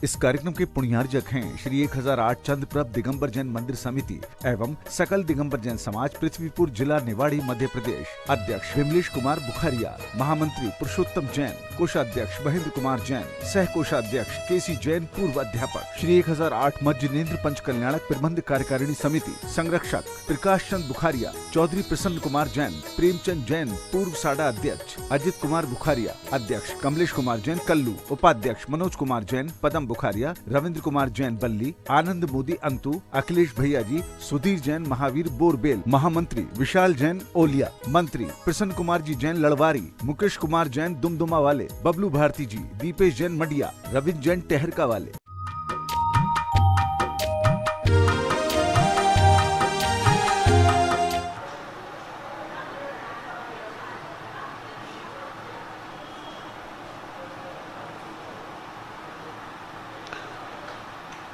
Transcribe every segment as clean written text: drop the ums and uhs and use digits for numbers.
इस कार्यक्रम के पुण्यार्जक हैं श्री 1008 चंद्रप्रभ दिगंबर जैन मंदिर समिति एवं सकल दिगंबर जैन समाज पृथ्वीपुर जिला निवाड़ी मध्य प्रदेश। अध्यक्ष विमलेश कुमार बुखारिया, महामंत्री पुरुषोत्तम जैन, कोषाध्यक्ष महेंद्र कुमार जैन, सह कोषाध्यक्ष केसी जैन, पूर्व अध्यापक। श्री 1008 मज्जनेन्द्र पंच कल्याणक प्रबंध कार्यकारिणी समिति संरक्षक प्रकाश चंद बुखारिया, चौधरी प्रसन्न कुमार जैन, प्रेमचंद जैन, पूर्व साडा अध्यक्ष, अजित कुमार बुखारिया, अध्यक्ष कमलेश कुमार जैन कल्लू, उपाध्यक्ष मनोज कुमार जैन, पदम बुखारिया, रविंद्र कुमार जैन बल्ली, आनंद मोदी अंतु, अखिलेश भैया जी, सुधीर जैन महावीर बोरबेल, महामंत्री विशाल जैन ओलिया, मंत्री प्रसन्न कुमार जी जैन लड़वारी, मुकेश कुमार जैन दुमदुमा वाले, बबलू भारती जी, दीपेश जैन मडिया, रविंद्र जैन टहरका वाले।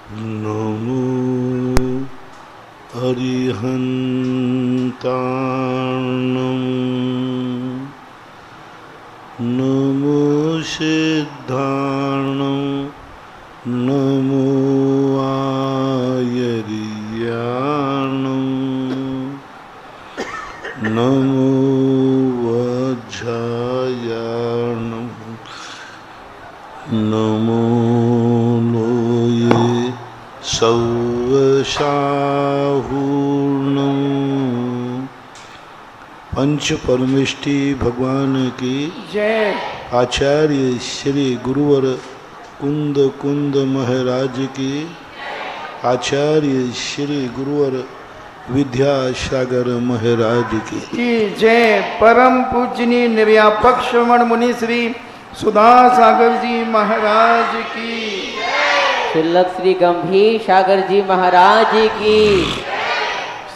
नमो अरिहन्ताणं नमो सिद्धाणं नमो आयर्याणं नमो वज्रायाणं नमो सर्वशाहूर्णं। पंच परमेष्टि भगवान की जय। आचार्य श्री गुरुवर कुंद कुंद महाराज की, आचार्य श्री गुरुवर विद्यासागर महाराज की जय। परम पूजनीय निर्व्यापक श्रवण मुनि श्री सुधा सागर जी महाराज की, तिलक श्री गंभीर सागर जी महाराज की।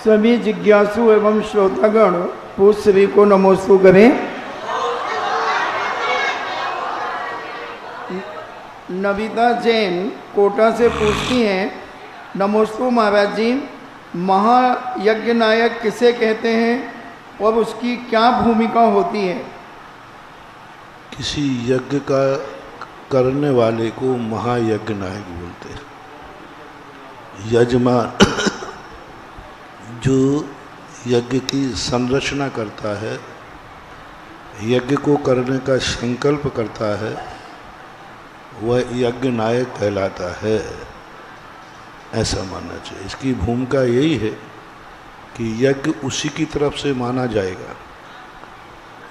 सभी जिज्ञासु एवं श्रोतागण पूज श्री को नमोस्तु करें। नविता जैन कोटा से पूछती हैं, नमोस्तु महाराज जी, महायज्ञ नायक किसे कहते हैं और उसकी क्या भूमिका होती है? किसी यज्ञ का करने वाले को महायज्ञ नायक बोलते हैं। यजमान जो यज्ञ की संरचना करता है, यज्ञ को करने का संकल्प करता है, वह यज्ञ नायक कहलाता है, ऐसा मानना चाहिए। इसकी भूमिका यही है कि यज्ञ उसी की तरफ से माना जाएगा,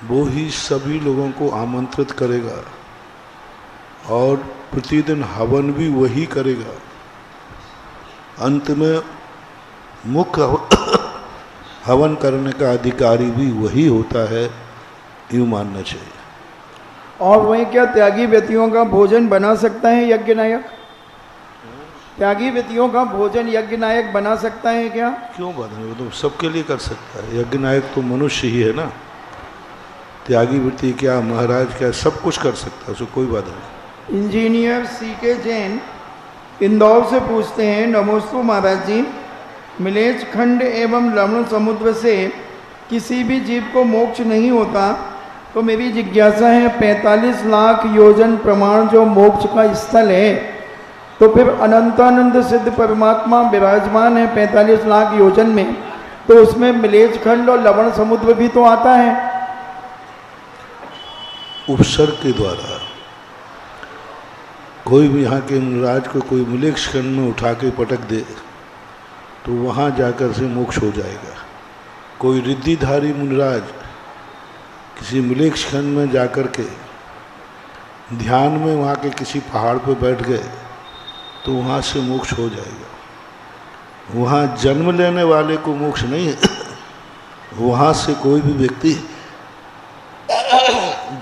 वो ही सभी लोगों को आमंत्रित करेगा और प्रतिदिन हवन भी वही करेगा। अंत में मुख्य हवन करने का अधिकारी भी वही होता है, यूँ मानना चाहिए। और वहीं क्या त्यागी व्यक्तियों का भोजन बना सकता है यज्ञ नायक? त्यागी व्यक्तियों का भोजन यज्ञ नायक बना सकता है क्या? क्यों बना? वो तो सबके लिए कर सकता है। यज्ञ नायक तो मनुष्य ही है ना। त्यागी व्यक्ति क्या, महाराज क्या, सब कुछ कर सकता है, उसको कोई बाधा नहीं। इंजीनियर सीके जैन इंदौर से पूछते हैं, नमोस्तु महाराज जी, मिलेज खंड एवं लवण समुद्र से किसी भी जीव को मोक्ष नहीं होता, तो मेरी जिज्ञासा है 45 लाख योजन प्रमाण जो मोक्ष का स्थल है, तो फिर अनंतानंद सिद्ध परमात्मा विराजमान है 45 लाख योजन में, तो उसमें मिलेज खंड और लवण समुद्र भी तो आता है। उपसर्ग के द्वारा कोई भी यहाँ के मुनिराज को कोई मिलेक्ष खंड में उठा के पटक दे तो वहाँ जाकर से मोक्ष हो जाएगा। कोई रिद्धिधारी मुनिराज किसी मिलेक्ष खंड में जाकर के ध्यान में वहाँ के किसी पहाड़ पर बैठ गए तो वहाँ से मोक्ष हो जाएगा। वहाँ जन्म लेने वाले को मोक्ष नहीं है, वहाँ से कोई भी व्यक्ति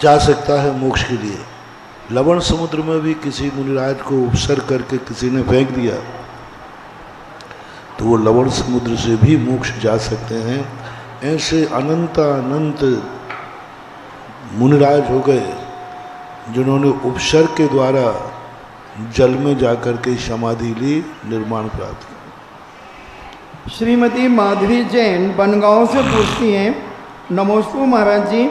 जा सकता है मोक्ष के लिए। लवण समुद्र में भी किसी मुनिराज को उपसर्ग करके किसी ने फेंक दिया तो वो लवण समुद्र से भी मोक्ष जा सकते हैं। ऐसे अनंत मुनिराज हो गए जिन्होंने उपसर्ग के द्वारा जल में जाकर के समाधि ली, निर्माण प्राप्त किया। श्रीमती माधवी जैन बनगांव से पूछती हैं, नमोस्तु महाराज जी,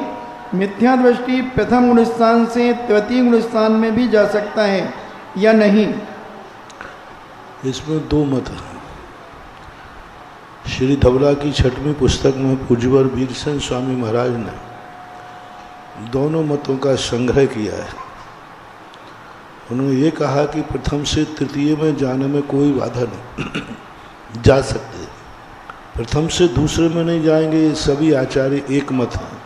मिथ्या दृष्टि प्रथम गुण स्थान से तृतीय गुण स्थान में भी जा सकता है या नहीं, इसमें दो मत हैं। श्री धवला की 6वीं पुस्तक में पूज्यवर वीरसेन स्वामी महाराज ने दोनों मतों का संग्रह किया है। उन्होंने ये कहा कि प्रथम से तृतीय में जाने में कोई बाधा नहीं, जा सकते। प्रथम से दूसरे में नहीं जाएंगे, ये सभी आचार्य एक मत हैं।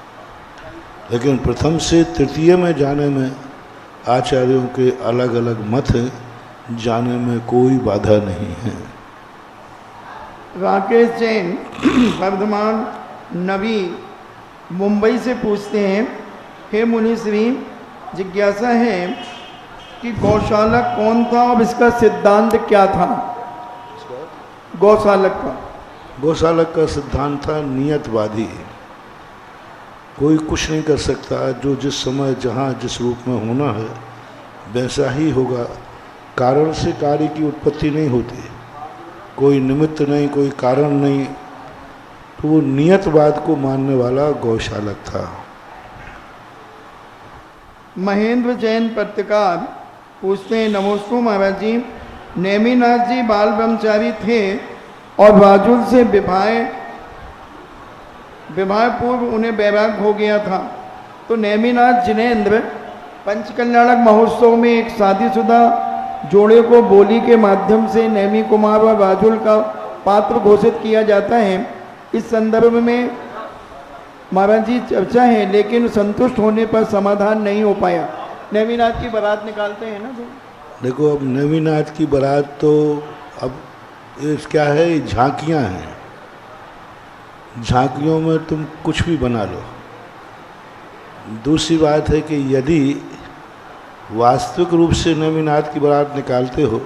लेकिन प्रथम से तृतीय में जाने में आचार्यों के अलग अलग मत हैं, जाने में कोई बाधा नहीं है। राकेश जैन वर्धमान नवी मुंबई से पूछते हैं, हे मुनिश्री, जिज्ञासा है कि गौशाला कौन था और इसका सिद्धांत क्या था? गौशालक का सिद्धांत था नियतवादी। कोई कुछ नहीं कर सकता, जो जिस समय जहाँ जिस रूप में होना है वैसा ही होगा। कारण से कार्य की उत्पत्ति नहीं होती, कोई निमित्त नहीं, कोई कारण नहीं। तो वो नियतवाद को मानने वाला गौशालक था। महेंद्र जैन पत्रकार पूछते हैं, नमोस्तु महाराज जी, नेमिनाथ जी बाल ब्रह्मचारी थे और राजुल से विवाह पूर्व उन्हें वैराग्य हो गया था। तो नेमिनाथ जिनेंद्र पंचकल्याणक महोत्सव में एक शादीशुदा जोड़े को बोली के माध्यम से नेमी कुमार व राजुल का पात्र घोषित किया जाता है। इस संदर्भ में महाराज जी चर्चा है, लेकिन संतुष्ट होने पर समाधान नहीं हो पाया। नेमिनाथ की बारात निकालते हैं ना। देखो, अब नेमिनाथ की बारात तो अब ये क्या है, झांकियाँ हैं। झांकियों में तुम कुछ भी बना लो। दूसरी बात है कि यदि वास्तविक रूप से नेमिनाथ की बारात निकालते हो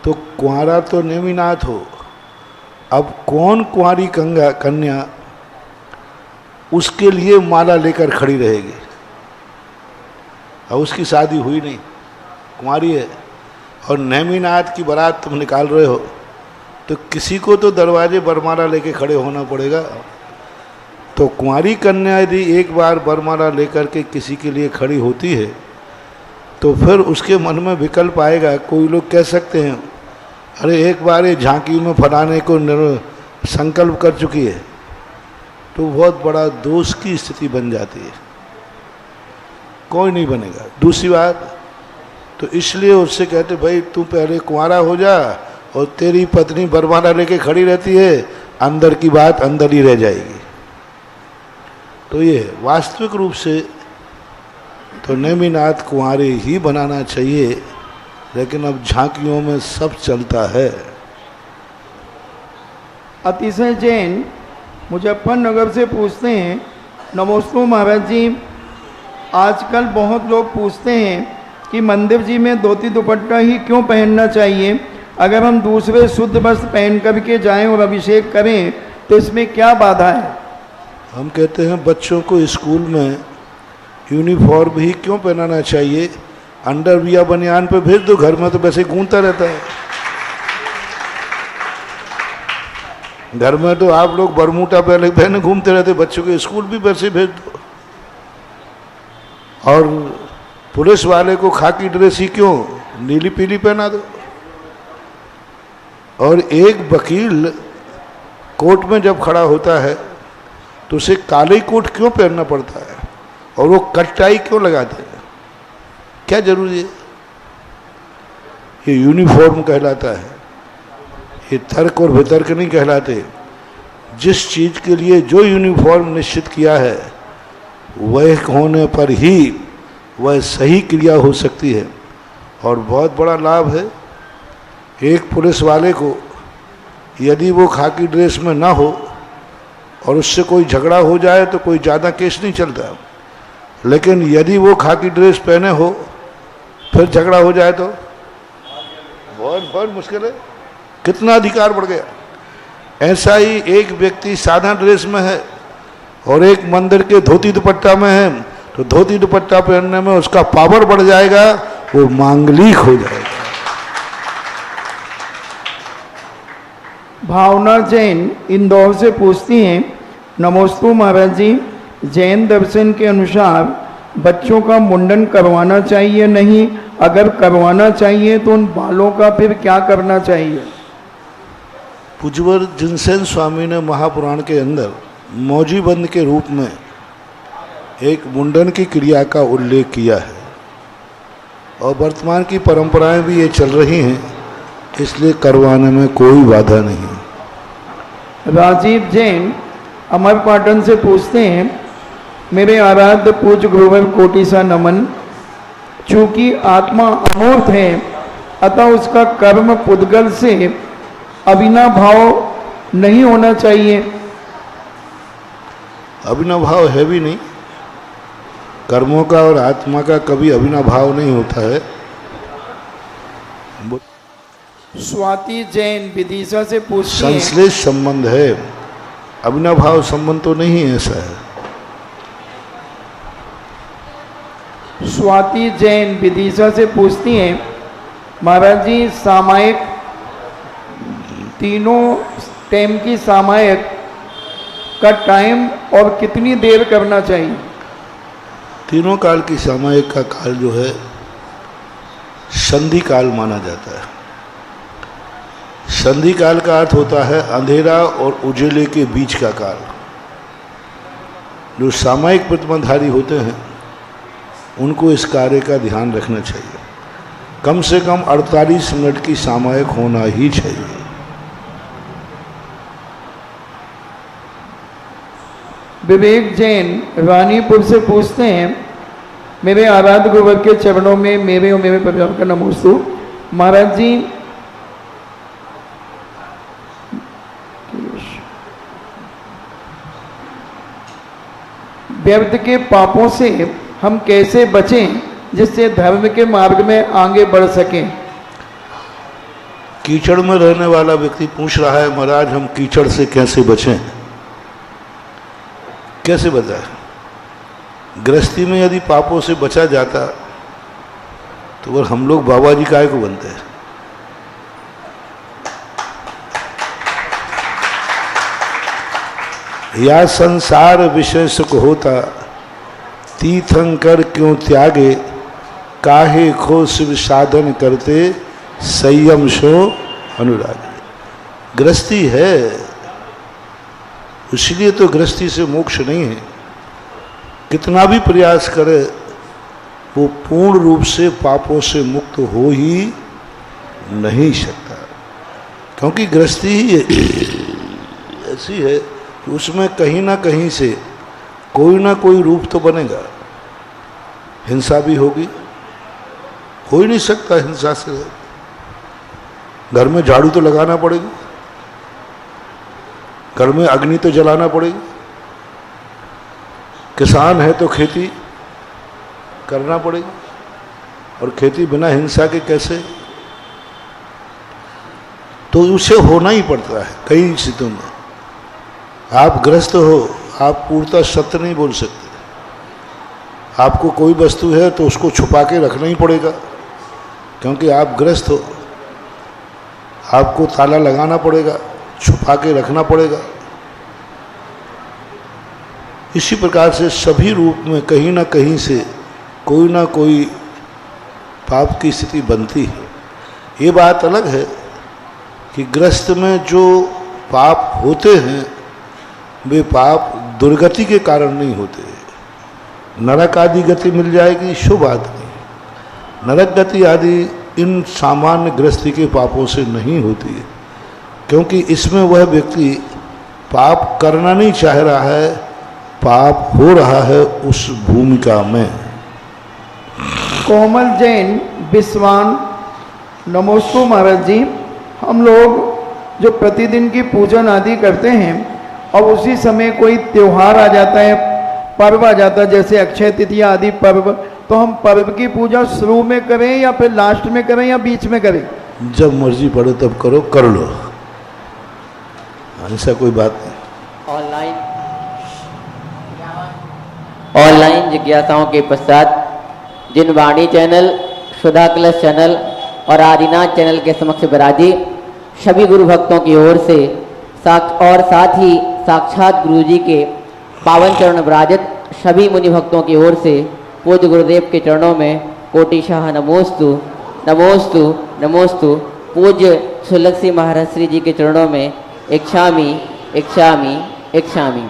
तो कुंवारा तो नेमिनाथ हो। अब कौन कुंवारी कन्या उसके लिए माला लेकर खड़ी रहेगी? और उसकी शादी हुई नहीं, कुंवारी है, और नेमिनाथ की बारात तुम निकाल रहे हो, तो किसी को तो दरवाजे बरमाला लेके खड़े होना पड़ेगा। तो कुंवारी कन्या यदि एक बार बरमाला लेकर के किसी के लिए खड़ी होती है तो फिर उसके मन में विकल्प आएगा। कोई लोग कह सकते हैं, अरे एक बार ये झांकी में फलाने को संकल्प कर चुकी है, तो बहुत बड़ा दोष की स्थिति बन जाती है, कोई नहीं बनेगा। दूसरी बात तो इसलिए उससे कहते, भाई तू पहले कुंवारा हो जा, और तेरी पत्नी बरमाला लेके खड़ी रहती है, अंदर की बात अंदर ही रह जाएगी। तो ये वास्तविक रूप से तो नेमिनाथ कुंवारे ही बनाना चाहिए, लेकिन अब झांकियों में सब चलता है। अतिशय जैन मुजफ्फरनगर से पूछते हैं, नमोस्तु महाराज जी, आजकल बहुत लोग पूछते हैं कि मंदिर जी में धोती दुपट्टा ही क्यों पहनना चाहिए? अगर हम दूसरे शुद्ध वस्त्र पहन कर के जाएं और अभिषेक करें तो इसमें क्या बाधा है? हम कहते हैं बच्चों को स्कूल में यूनिफॉर्म ही क्यों पहनाना चाहिए? अंडरवियर बनियान पे भेज दो, घर में तो वैसे गूंजता रहता है। घर में तो आप लोग बरमूटा पहने घूमते रहते, बच्चों को स्कूल भी वैसे भेज दो। और पुलिस वाले को खाकी ड्रेस ही क्यों, नीली पीली पहना दो। और एक वकील कोर्ट में जब खड़ा होता है तो उसे काले कोट क्यों पहनना पड़ता है, और वो कटाई क्यों लगाते हैं? क्या जरूरी है? ये यूनिफॉर्म कहलाता है, ये तर्क और वितर्क नहीं कहलाते। जिस चीज के लिए जो यूनिफॉर्म निश्चित किया है वह होने पर ही वह सही क्रिया हो सकती है। और बहुत बड़ा लाभ है एक पुलिस वाले को, यदि वो खाकी ड्रेस में ना हो और उससे कोई झगड़ा हो जाए तो कोई ज़्यादा केस नहीं चलता। लेकिन यदि वो खाकी ड्रेस पहने हो फिर झगड़ा हो जाए तो बहुत बहुत मुश्किल है। कितना अधिकार बढ़ गया। ऐसा ही एक व्यक्ति सादा ड्रेस में है और एक मंदिर के धोती दुपट्टा में है, तो धोती दुपट्टा पहनने में उसका पावर बढ़ जाएगा, वो मांगलिक हो जाएगा। भावना जैन इंदौर से पूछती हैं, नमोस्तु महाराज जी, जैन दर्शन के अनुसार बच्चों का मुंडन करवाना चाहिए नहीं? अगर करवाना चाहिए तो उन बालों का फिर क्या करना चाहिए? पूज्यवर जिनसेन स्वामी ने महापुराण के अंदर मौजीबंद के रूप में एक मुंडन की क्रिया का उल्लेख किया है और वर्तमान की परंपराएं भी ये चल रही हैं, इसलिए करवाने में कोई बाधा नहीं। राजीव जैन अमरपाटन से पूछते हैं, मेरे आराध्य पूज्य गुरुवर कोटि सा नमन। चूंकि आत्मा अमूर्त है अतः उसका कर्म पुद्गल से अविनाभाव नहीं होना चाहिए। अविनाभाव है भी नहीं, कर्मों का और आत्मा का कभी अविनाभाव नहीं होता है। स्वाति जैन विदिशा से पूछती हैं, संश्लेष संबंध है, अविनाभाव संबंध तो नहीं ऐसा है। स्वाति जैन विदिशा से पूछती हैं, महाराज जी सामायिक तीनों टाइम की सामायिक का टाइम और कितनी देर करना चाहिए? तीनों काल की सामायिक का काल जो है संधि काल माना जाता है। संधि काल का अर्थ होता है अंधेरा और उजेले के बीच का काल। जो सामायिक प्रतिमाधारी होते हैं उनको इस कार्य का ध्यान रखना चाहिए। कम से कम 48 मिनट की सामायिक होना ही चाहिए। विवेक जैन रानीपुर से पूछते हैं, मेरे आराध्य गुरुवर के चरणों में मेरे और मेरे परिवार का नमोस्तु। महाराज जी व्यर्थ के पापों से हम कैसे बचें जिससे धर्म के मार्ग में आगे बढ़ सकें? कीचड़ में रहने वाला व्यक्ति पूछ रहा है, महाराज हम कीचड़ से कैसे बचें? कैसे बचाएं? गृहस्थी में यदि पापों से बचा जाता तो फिर हम लोग बाबा जी काहे को बनते हैं? या संसार विषय सुख होता, तीर्थंकर क्यों त्यागे, काहे खो शिव साधन करते, संयम सो अनुरागी। गृहस्थी है, इसलिए तो गृहस्थी से मोक्ष नहीं है। कितना भी प्रयास करे वो पूर्ण रूप से पापों से मुक्त हो ही नहीं सकता, क्योंकि गृहस्थी ही ऐसी है कि उसमें कहीं ना कहीं से कोई ना कोई रूप तो बनेगा। हिंसा भी होगी, हो ही नहीं सकता हिंसा से। घर में झाड़ू तो लगाना पड़ेगी, घर में अग्नि तो जलाना पड़ेगी। किसान है तो खेती करना पड़ेगी, और खेती बिना हिंसा के कैसे? तो उसे होना ही पड़ता है कई स्थितियों में। आप ग्रस्त हो, आप पूर्णतः सत्य नहीं बोल सकते। आपको कोई वस्तु है तो उसको छुपा के रखना ही पड़ेगा, क्योंकि आप ग्रस्त हो। आपको ताला लगाना पड़ेगा, छुपा के रखना पड़ेगा। इसी प्रकार से सभी रूप में कहीं ना कहीं से कोई ना कोई पाप की स्थिति बनती है। ये बात अलग है कि ग्रस्त में जो पाप होते हैं वे पाप दुर्गति के कारण नहीं होते। नरक आदि गति मिल जाएगी, शुभ बात नहीं। नरक गति आदि इन सामान्य गृहस्थी के पापों से नहीं होती है, क्योंकि इसमें वह व्यक्ति पाप करना नहीं चाह रहा है, पाप हो रहा है उस भूमिका में। कोमल जैन विश्वान, नमोस्तु महाराज जी। हम लोग जो प्रतिदिन की पूजन आदि करते हैं और उसी समय कोई त्योहार आ जाता है, पर्व आ जाता है, जैसे अक्षय तृतीया आदि पर्व, तो हम पर्व की पूजा शुरू में करें या फिर लास्ट में करें या बीच में करें? जब मर्जी पड़े तब करो, कर लो, ऐसा कोई बात नहीं। ऑनलाइन जिज्ञासाओं के पश्चात जिन वाणी चैनल, सुधा कलश चैनल और आदिनाथ चैनल के समक्ष विराजी सभी गुरु भक्तों की ओर से और साथ ही साक्षात गुरु जी के पावन चरण विराजित सभी मुनि भक्तों की ओर से पूज्य गुरुदेव के चरणों में कोटिशाह नमोस्तु नमोस्तु नमोस्तु। पूज्य सुलक्षी महाराज श्री जी के चरणों में इच्छामि इच्छामि इच्छामि।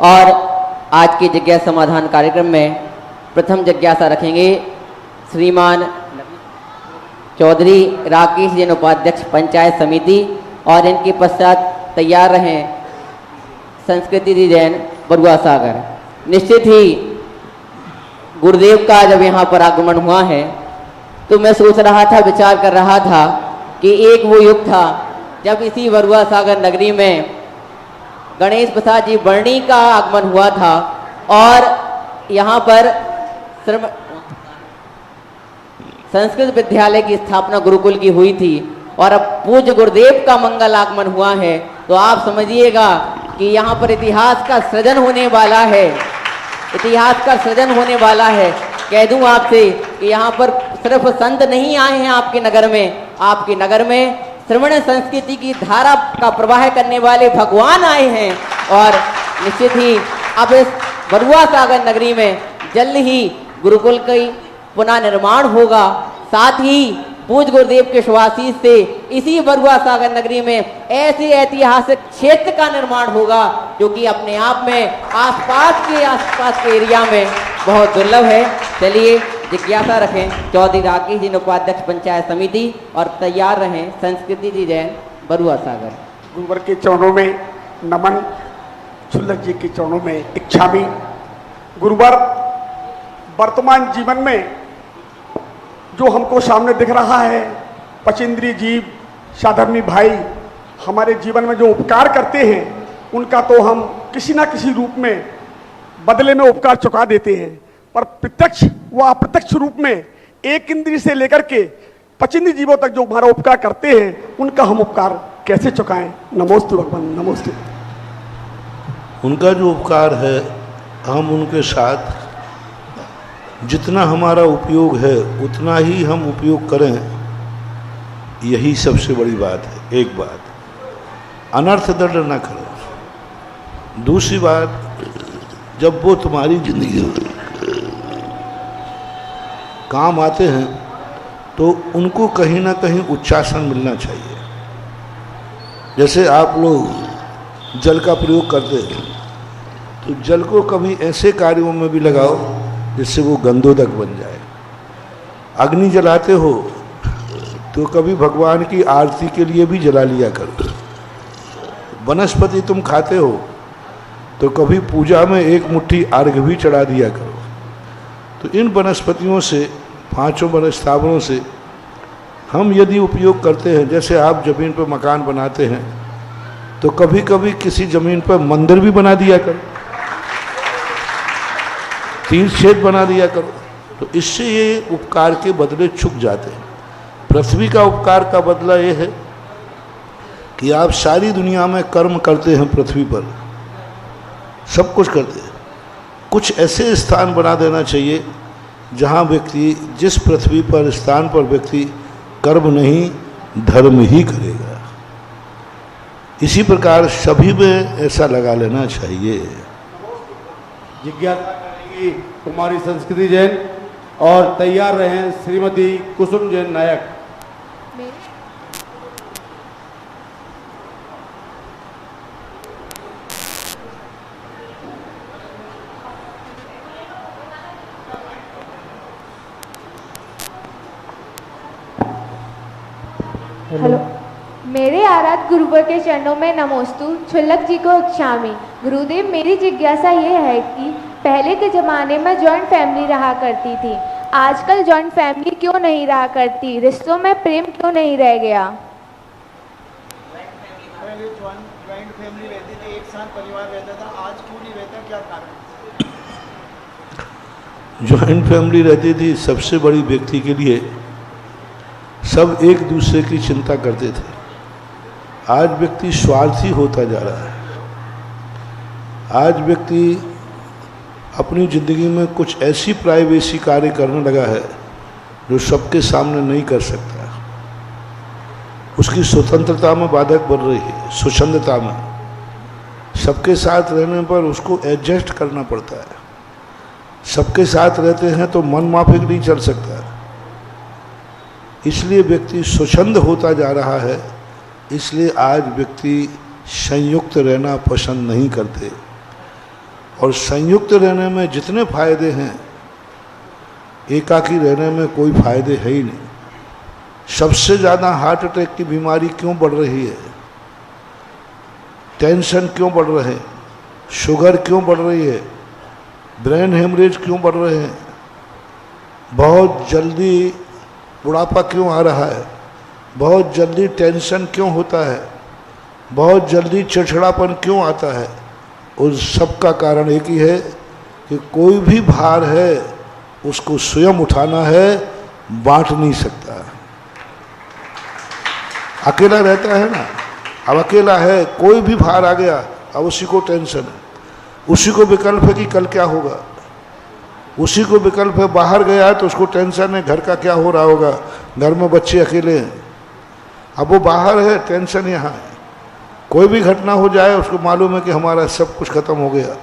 और आज के जिज्ञासा समाधान कार्यक्रम में प्रथम जिज्ञासा रखेंगे श्रीमान चौधरी राकेश जैन उपाध्यक्ष पंचायत समिति, और इनके पश्चात तैयार रहें संस्कृति जी जैन बरुआ सागर। निश्चित ही गुरुदेव का जब यहाँ पर आगमन हुआ है तो मैं सोच रहा था, विचार कर रहा था कि एक वो युग था जब इसी बरुआ सागर नगरी में गणेश प्रसाद जी वर्णी का आगमन हुआ था और यहाँ पर संस्कृत विद्यालय की स्थापना गुरुकुल की हुई थी, और अब पूज्य गुरुदेव का मंगल आगमन हुआ है तो आप समझिएगा कि यहाँ पर इतिहास का सृजन होने वाला है, इतिहास का सृजन होने वाला है। कह दूं आपसे कि यहाँ पर सिर्फ संत नहीं आए हैं आपके नगर में, आपके नगर में श्रवण संस्कृति की धारा का प्रवाह करने वाले भगवान आए हैं। और निश्चित ही अब इस बरुआ सागर नगरी में जल्द ही गुरुकुल का पुनः निर्माण होगा। साथ ही पूज्य गुरुदेव के शुभाशीष से इसी बरुआ सागर नगरी में ऐसे ऐतिहासिक क्षेत्र का निर्माण होगा जो कि अपने आप में आसपास के एरिया में बहुत दुर्लभ है। चलिए जिज्ञासा रखें चौधरी राकेश जी उपाध्यक्ष पंचायत समिति, और तैयार रहें संस्कृति जी जैन बरुआ सागर। गुरुवर के चरणों में नमन, छुल्लक जी के चरणों में इच्छामि। गुरुवर, वर्तमान जीवन में जो हमको सामने दिख रहा है, पचेंद्री जीव साधर्मी भाई हमारे जीवन में जो उपकार करते हैं उनका तो हम किसी ना किसी रूप में बदले में उपकार चुका देते हैं, पर प्रत्यक्ष व अप्रत्यक्ष रूप में एक इंद्री से लेकर के पचेंद्री जीवों तक जो हमारा उपकार करते हैं उनका हम उपकार कैसे चुकाएं। नमोस्तु भगवान, नमोस्तु। उनका जो उपकार है हम उनके साथ जितना हमारा उपयोग है उतना ही हम उपयोग करें, यही सबसे बड़ी बात है। एक बात, अनर्थ दंड न करो। दूसरी बात, जब वो तुम्हारी जिंदगी में काम आते हैं तो उनको कहीं ना कहीं उच्चासन मिलना चाहिए। जैसे आप लोग जल का प्रयोग करते हैं तो जल को कभी ऐसे कार्यों में भी लगाओ जिससे वो गंधोदक बन जाए। अग्नि जलाते हो तो कभी भगवान की आरती के लिए भी जला लिया करो। वनस्पति तुम खाते हो तो कभी पूजा में एक मुट्ठी अर्घ भी चढ़ा दिया करो। तो इन वनस्पतियों से, पांचों वन स्थावरों से हम यदि उपयोग करते हैं, जैसे आप जमीन पर मकान बनाते हैं तो कभी कभी किसी जमीन पर मंदिर भी बना दिया करो, तीर्थ क्षेत्र बना दिया करो। तो इससे ये उपकार के बदले चुक जाते हैं। पृथ्वी का उपकार का बदला ये है कि आप सारी दुनिया में कर्म करते हैं, पृथ्वी पर सब कुछ करते हैं। कुछ ऐसे स्थान बना देना चाहिए जहाँ व्यक्ति, जिस पृथ्वी पर स्थान पर व्यक्ति कर्म नहीं धर्म ही करेगा। इसी प्रकार सभी में ऐसा लगा लेना चाहिए। जिज्ञासा करेंगी कुमारी संस्कृति जैन, और तैयार रहें श्रीमती कुसुम जैन नायक। हेलो, मेरे आराध गुरुवर के चरणों में नमोस्तु, छुल्लक जी को इच्छामि। गुरुदेव, मेरी जिज्ञासा ये है कि पहले के ज़माने में जॉइंट फैमिली रहा करती थी, आजकल जॉइंट फैमिली क्यों नहीं रहा करती? रिश्तों में प्रेम क्यों नहीं रह गया? पहले जॉइंट फैमिली रहती थी, एक साथ परिवार रहता था, आज क्यों नहीं रहता, क्या कारण? जॉइंट फैमिली रहती थी, सबसे बड़ी व्यक्ति के लिए सब एक दूसरे की चिंता करते थे। आज व्यक्ति स्वार्थी होता जा रहा है। आज व्यक्ति अपनी ज़िंदगी में कुछ ऐसी प्राइवेसी कार्य करने लगा है जो सबके सामने नहीं कर सकता। उसकी स्वतंत्रता में बाधक बन रही है, स्वच्छंदता में। सबके साथ रहने पर उसको एडजस्ट करना पड़ता है। सबके साथ रहते हैं तो मन माफिक नहीं चल सकता, इसलिए व्यक्ति स्वच्छंद होता जा रहा है। इसलिए आज व्यक्ति संयुक्त रहना पसंद नहीं करते, और संयुक्त रहने में जितने फायदे हैं एकाकी रहने में कोई फायदे है ही नहीं। सबसे ज़्यादा हार्ट अटैक की बीमारी क्यों बढ़ रही है, टेंशन क्यों बढ़ रहे हैं, शुगर क्यों बढ़ रही है, ब्रेन हेमरेज क्यों बढ़ रहे हैं, बहुत जल्दी बुढ़ापा क्यों आ रहा है, बहुत जल्दी टेंशन क्यों होता है, बहुत जल्दी चिड़चिड़ापन क्यों आता है। उस सब का कारण एक ही है कि कोई भी भार है उसको स्वयं उठाना है, बांट नहीं सकता। अकेला रहता है ना, अब अकेला है, कोई भी भार आ गया अब उसी को टेंशन है, उसी को विकल्प है कि कल क्या होगा, उसी को विकल्प है बाहर गया है तो उसको टेंशन है घर का क्या हो रहा होगा, घर में बच्चे अकेले हैं। अब वो बाहर है, टेंशन यहाँ है, कोई भी घटना हो जाए उसको मालूम है कि हमारा सब कुछ खत्म हो गया,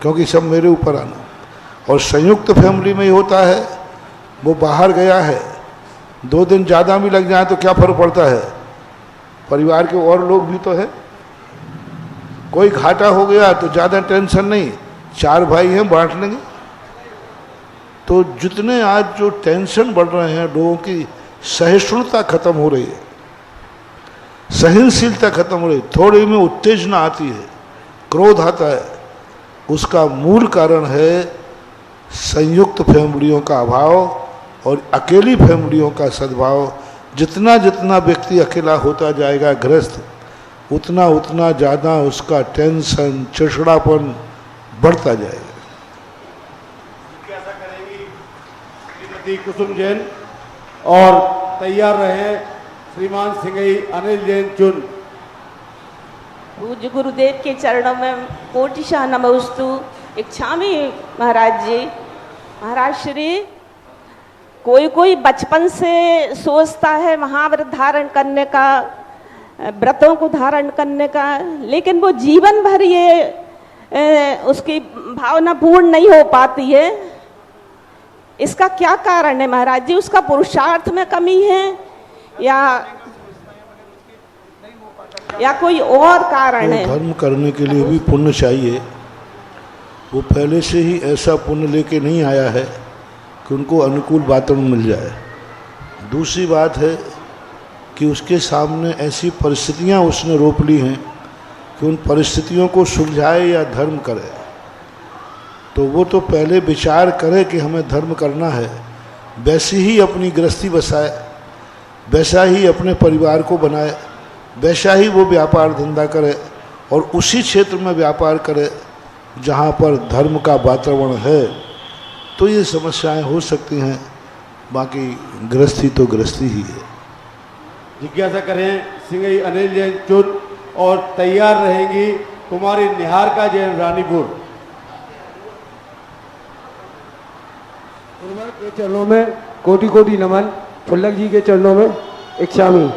क्योंकि सब मेरे ऊपर आना। और संयुक्त फैमिली में ही होता है, वो बाहर गया है 2 दिन ज़्यादा भी लग जाए तो क्या फर्क पड़ता है, परिवार के और लोग भी तो है। कोई घाटा हो गया तो ज़्यादा टेंशन नहीं, 4 भाई हैं बांट लेंगे। तो जितने आज जो टेंशन बढ़ रहे हैं, लोगों की सहिष्णुता खत्म हो रही है, सहनशीलता खत्म हो रही है, थोड़ी में उत्तेजना आती है, क्रोध आता है, उसका मूल कारण है संयुक्त फैमिलियों का अभाव और अकेली फैमिलियों का सद्भाव। जितना जितना व्यक्ति अकेला होता जाएगा ग्रस्त, उतना उतना ज़्यादा उसका टेंशन चिड़चिड़ापन बढ़ता जाएगा। जिज्ञासा करेंगी श्रीमती कुसुम जैन और तैयार रहे श्रीमान सिंगई अनिल जैन चुन। पूज्य गुरुदेव के चरणों में कोटिशाह नमोस्तु। इच्छामी महाराज जी, महाराज श्री, कोई बचपन से सोचता है महाव्रत धारण करने का, व्रतों को धारण करने का, लेकिन वो जीवन भर ये उसकी भावना पूर्ण नहीं हो पाती है। इसका क्या कारण है महाराज जी? उसका पुरुषार्थ में कमी है या कोई और कारण है? धर्म करने के लिए भी पुण्य चाहिए, वो पहले से ही ऐसा पुण्य लेके नहीं आया है कि उनको अनुकूल वातावरण मिल जाए। दूसरी बात है कि उसके सामने ऐसी परिस्थितियां उसने रोप ली हैं कि उन परिस्थितियों को सुलझाए या धर्म करे। तो वो तो पहले विचार करे कि हमें धर्म करना है, वैसी ही अपनी गृहस्थी बसाए, वैसा ही अपने परिवार को बनाए, वैसा ही वो व्यापार धंधा करे और उसी क्षेत्र में व्यापार करे जहाँ पर धर्म का वातावरण है। तो ये समस्याएं हो सकती हैं, बाकी गृहस्थी तो गृहस्थी ही है। जिज्ञासा करें सिंगई अनिल जैन चुन और तैयार रहेंगी कुमारी निहारिका जैन रानीपुर। गुरुवर के चरणों में कोटि कोटि नमन। फुल्लक जी के चरणों में इच्छामी।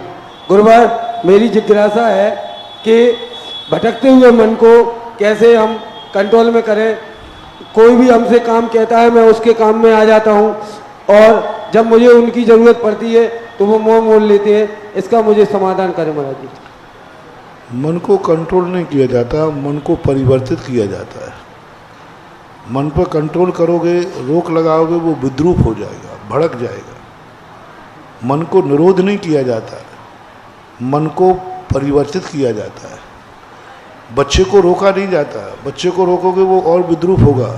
गुरुवर, मेरी जिज्ञासा है कि भटकते हुए मन को कैसे हम कंट्रोल में करें। कोई भी हमसे काम कहता है, मैं उसके काम में आ जाता हूँ, और जब मुझे उनकी ज़रूरत पड़ती है तो वो मुँह मोड़ लेते हैं। इसका मुझे समाधान करें महाराज जी। मन को कंट्रोल नहीं किया जाता, मन को परिवर्तित किया जाता है। मन पर कंट्रोल करोगे, रोक लगाओगे, वो विद्रूप हो जाएगा, भड़क जाएगा। मन को निरोध नहीं किया जाता, मन को परिवर्तित किया जाता है। बच्चे को रोका नहीं जाता, बच्चे को रोकोगे वो और विद्रूप होगा।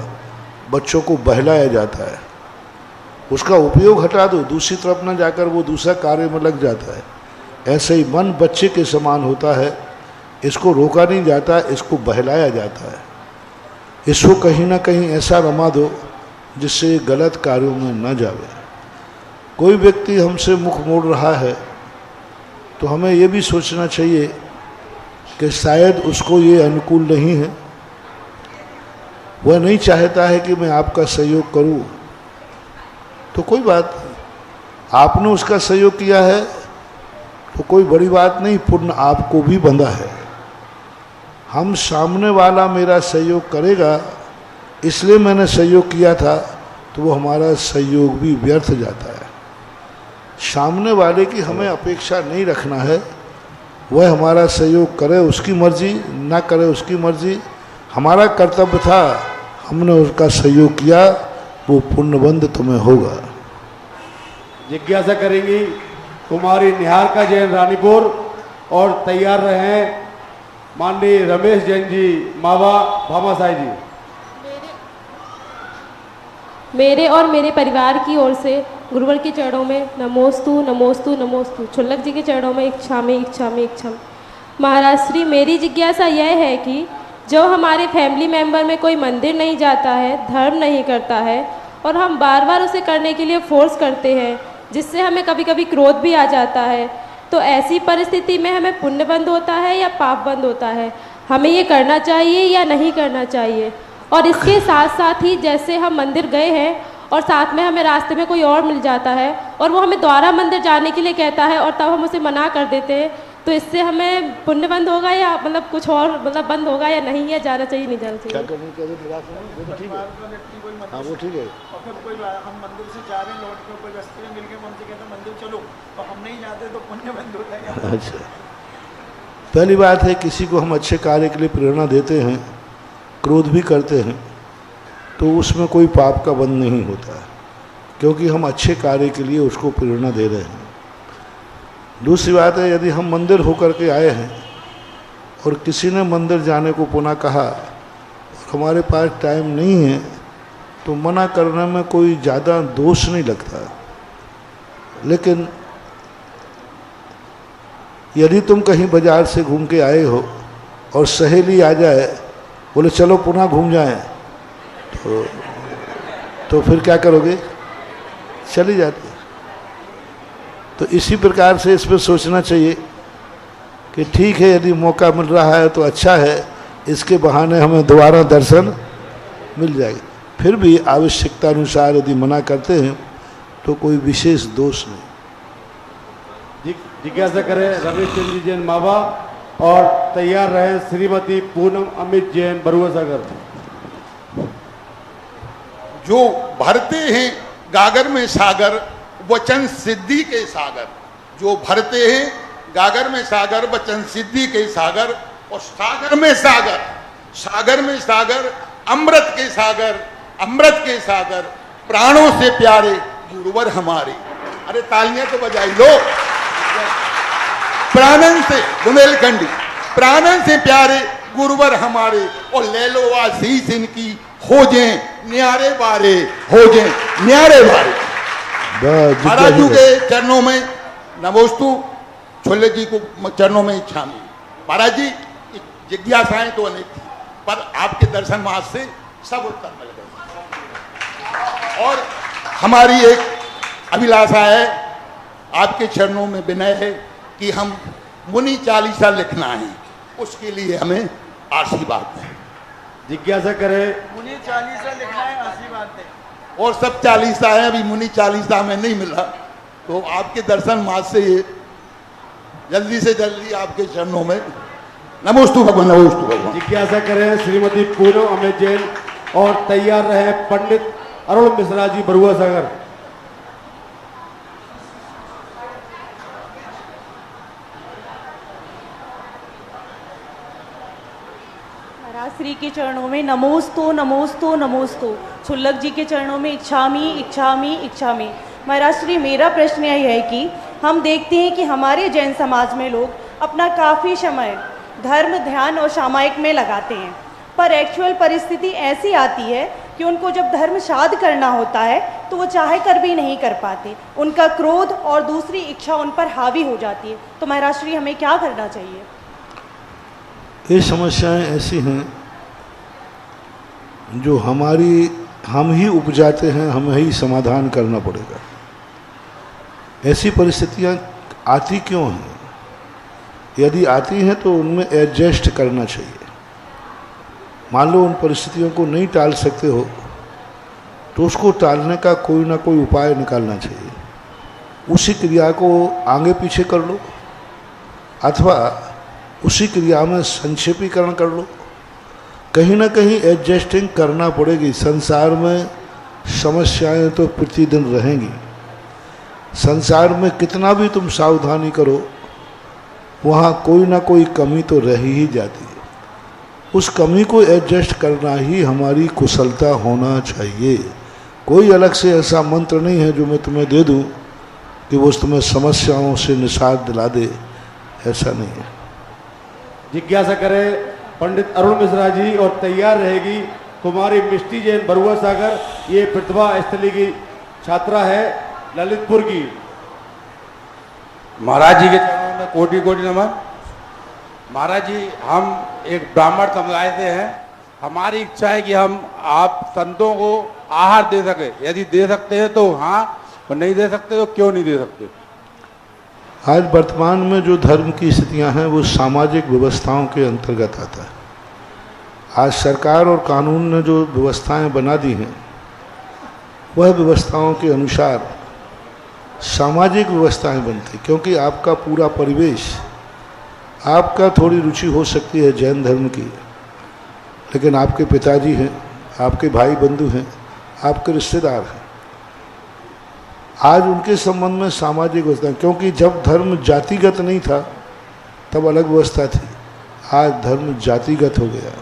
बच्चों को बहलाया जाता है, उसका उपयोग हटा दो, दूसरी तरफ न जाकर वो दूसरा कार्य में लग जाता है। ऐसे ही मन बच्चे के समान होता है, इसको रोका नहीं जाता, इसको बहलाया जाता है। इसको कहीं ना कहीं ऐसा रमा दो जिससे गलत कार्यों में न जावे। कोई व्यक्ति हमसे मुख मोड़ रहा है तो हमें ये भी सोचना चाहिए कि शायद उसको ये अनुकूल नहीं है, वह नहीं चाहता है कि मैं आपका सहयोग करूं। तो कोई बात, आपने उसका सहयोग किया है तो कोई बड़ी बात नहीं, पुण्य आपको भी बंधा है। हम सामने वाला मेरा सहयोग करेगा इसलिए मैंने सहयोग किया था, तो वो हमारा सहयोग भी व्यर्थ जाता है। सामने वाले की हमें अपेक्षा नहीं रखना है, वह हमारा सहयोग करे उसकी मर्जी, ना करे उसकी मर्जी। हमारा कर्तव्य था, हमने उसका सहयोग किया, वो पुण्यबंध तुम्हें होगा। जिज्ञासा करेंगी कुमारी निहारिका जैन रानीपुर और तैयार रहें माननीय रमेश जैन जी मावा भामासाई जी। मेरे और मेरे परिवार की ओर से गुरुवर के चरणों में नमोस्तु नमोस्तु नमोस्तु। छुल्लक जी के चरणों में इच्छामि इच्छामि इच्छामि। महाराज श्री, मेरी जिज्ञासा यह है कि जो हमारे फैमिली मेंबर में कोई मंदिर नहीं जाता है, धर्म नहीं करता है, और हम बार बार उसे करने के लिए फोर्स करते हैं, जिससे हमें कभी कभी क्रोध भी आ जाता है, तो ऐसी परिस्थिति में हमें पुण्य बंद होता है या पाप बंद होता है? हमें ये करना चाहिए या नहीं करना चाहिए? और इसके साथ साथ ही जैसे हम मंदिर गए हैं और साथ में हमें रास्ते में कोई और मिल जाता है और वो हमें दोबारा मंदिर जाने के लिए कहता है और तब हम उसे मना कर देते हैं, तो इससे हमें पुण्य बंद होगा या मतलब कुछ और मतलब बंद होगा या नहीं, या जाना चाहिए नहीं जाना चाहिए? क्या करने के लिए निराश है? वो तो ठीक है, हाँ वो ठीक है। और फिर कोई हम मंदिर से जा रहे हैं, लौट के कोई रास्ते में मिल के हमसे कहता मंदिर चलो, तो हम नहीं जाते तो पुण्य बंद होता है। अच्छा, पहली बात है, किसी को हम अच्छे कार्य के लिए प्रेरणा देते हैं, क्रोध भी करते हैं, तो उसमें कोई पाप का बंध नहीं होता है, क्योंकि हम अच्छे कार्य के लिए उसको प्रेरणा दे रहे हैं। दूसरी बात है, यदि हम मंदिर होकर के आए हैं और किसी ने मंदिर जाने को पुनः कहा और हमारे पास टाइम नहीं है, तो मना करने में कोई ज़्यादा दोष नहीं लगता। लेकिन यदि तुम कहीं बाजार से घूम के आए हो और सहेली आ जाए, बोले चलो पुनः घूम जाएं, तो फिर क्या करोगे? चली जाती। तो इसी प्रकार से इस पर सोचना चाहिए कि ठीक है, यदि मौका मिल रहा है तो अच्छा है, इसके बहाने हमें दोबारा दर्शन मिल जाएगी। फिर भी आवश्यकता अनुसार यदि मना करते हैं तो कोई विशेष दोष नहीं। जिज्ञासा करें रमेश चंद्र जैन मावा और तैयार रहे श्रीमती पूनम अमित जैन बरुआ सागर। जो भरते हैं गागर में सागर, वचन सिद्धि के सागर। जो भरते हैं गागर में सागर, वचन सिद्धि के सागर, और सागर में सागर, सागर में सागर, अमृत के सागर, अमृत के सागर, प्राणों से प्यारे गुरुवर हमारे। अरे तालियां तो बजाई लो। प्राणन से बुंदेलखंडी, प्राणन से प्यारे गुरुवर हमारे, और ले लो आशीष इनकी, हो जाए न्यारे बारे, हो जाए न्यारे बारे। महाराजू के चरणों में नमोस्तु, छोले जी को चरणों में इच्छामि। महाराज जी, जिज्ञासाएं तो अनेक थी, पर आपके दर्शन मास से सब उत्तर मिल गए। और हमारी एक अभिलाषा है, आपके चरणों में विनय है कि हम मुनि चालीसा लिखना है, उसके लिए हमें आशीर्वाद दें। जिज्ञासा करें मुनि चालीसा लिखना है, आशीर्वाद दें। और सब चालीसा है, अभी मुनि चालीसा में नहीं मिला, तो आपके दर्शन मास से ये जल्दी से जल्दी आपके चरणों में नमोस्तु भगवान, नमोस्तु भगवान। जिज्ञासा करें श्रीमती पूनम अमित जैन और तैयार रहे पंडित अरुण मिश्रा जी बरुआ सागर। श्री के चरणों में नमोस्तु नमोस्तु नमोस्तु। छुल्लक जी के चरणों में इच्छामि इच्छामि इच्छामि। महाराज श्री, मेरा प्रश्न यह है कि हम देखते हैं कि हमारे जैन समाज में लोग अपना काफ़ी समय धर्म, ध्यान और सामायिक में लगाते हैं, पर एक्चुअल परिस्थिति ऐसी आती है कि उनको जब धर्म साध करना होता है तो वो चाहे कर भी नहीं कर पाते, उनका क्रोध और दूसरी इच्छा उन पर हावी हो जाती है। तो महाराज श्री, हमें क्या करना चाहिए? ये समस्याएं ऐसी हैं जो हम ही उपजाते हैं, हमें ही समाधान करना पड़ेगा। ऐसी परिस्थितियां आती क्यों हैं? यदि आती हैं तो उनमें एडजस्ट करना चाहिए। मान लो उन परिस्थितियों को नहीं टाल सकते हो, तो उसको टालने का कोई ना कोई उपाय निकालना चाहिए। उसी क्रिया को आगे पीछे कर लो, अथवा उसी क्रिया में संक्षेपीकरण कर लो, कहीं ना कहीं एडजस्टिंग करना पड़ेगी। संसार में समस्याएं तो प्रतिदिन रहेंगी। संसार में कितना भी तुम सावधानी करो, वहाँ कोई ना कोई कमी तो रह ही जाती है। उस कमी को एडजस्ट करना ही हमारी कुशलता होना चाहिए। कोई अलग से ऐसा मंत्र नहीं है जो मैं तुम्हें दे दूँ कि वो तुम्हें समस्याओं से निजात दिला दे, ऐसा नहीं है। जिज्ञासा करें पंडित अरुण मिश्रा जी और तैयार रहेगी कुमारी मिष्टी जैन बरुआ सागर। ये प्रतिभा स्थली की छात्रा है ललितपुर की। महाराज जी के चरणों में कोटि कोटि नमन। महाराज जी, हम एक ब्राह्मण समुदाय से हैं। हमारी इच्छा है कि हम आप संतों को आहार दे सके। यदि दे सकते हैं तो हाँ, और नहीं दे सकते तो क्यों नहीं दे सकते? आज वर्तमान में जो धर्म की स्थितियां हैं वो सामाजिक व्यवस्थाओं के अंतर्गत आता है। आज सरकार और कानून ने जो व्यवस्थाएं बना दी हैं, वह व्यवस्थाओं के अनुसार सामाजिक व्यवस्थाएं बनती, क्योंकि आपका पूरा परिवेश, आपका थोड़ी रुचि हो सकती है जैन धर्म की, लेकिन आपके पिताजी हैं, आपके भाई बंधु हैं, आपके रिश्तेदार हैं। आज उनके संबंध में सामाजिक व्यवस्था, क्योंकि जब धर्म जातिगत नहीं था तब अलग व्यवस्था थी, आज धर्म जातिगत हो गया।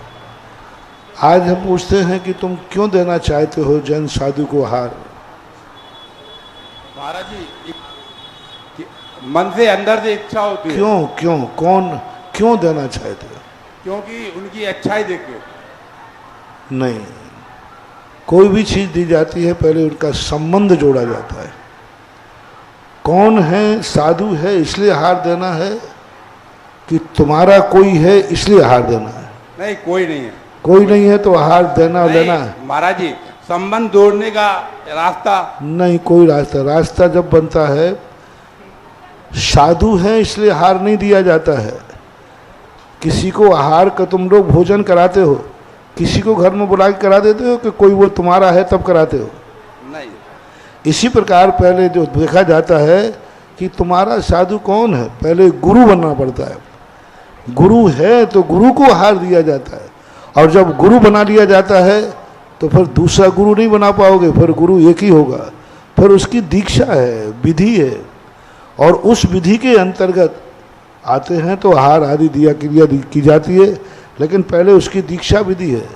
आज हम पूछते हैं कि तुम क्यों देना चाहते हो जैन साधु को आहार? महाराज जी, मन से अंदर से इच्छा होती है। क्यों क्यों कौन क्यों देना चाहते हो? क्योंकि उनकी अच्छाई देखे। नहीं, कोई भी चीज़ दी जाती है पहले उनका संबंध जोड़ा जाता है। कौन है? साधु है इसलिए आहार देना है कि तुम्हारा कोई है इसलिए आहार देना है? नहीं, कोई नहीं है। कोई नहीं है तो आहार देना लेना है। महाराज जी, संबंध जोड़ने का रास्ता नहीं, कोई रास्ता जब बनता है, साधु है इसलिए आहार नहीं दिया जाता है। किसी को आहार का तुम लोग भोजन कराते हो, किसी को घर में बुला के करा देते हो कि कोई वो तुम्हारा है तब कराते हो? नहीं। इसी प्रकार पहले जो देखा जाता है कि तुम्हारा साधु कौन है, पहले गुरु बनना पड़ता है। गुरु है तो गुरु को आहार दिया जाता है, और जब गुरु बना लिया जाता है तो फिर दूसरा गुरु नहीं बना पाओगे, फिर गुरु एक ही होगा। फिर उसकी दीक्षा है, विधि है, और उस विधि के अंतर्गत आते हैं तो आहार आदि दिया क्रिया की जाती है। लेकिन पहले उसकी दीक्षा विधि है,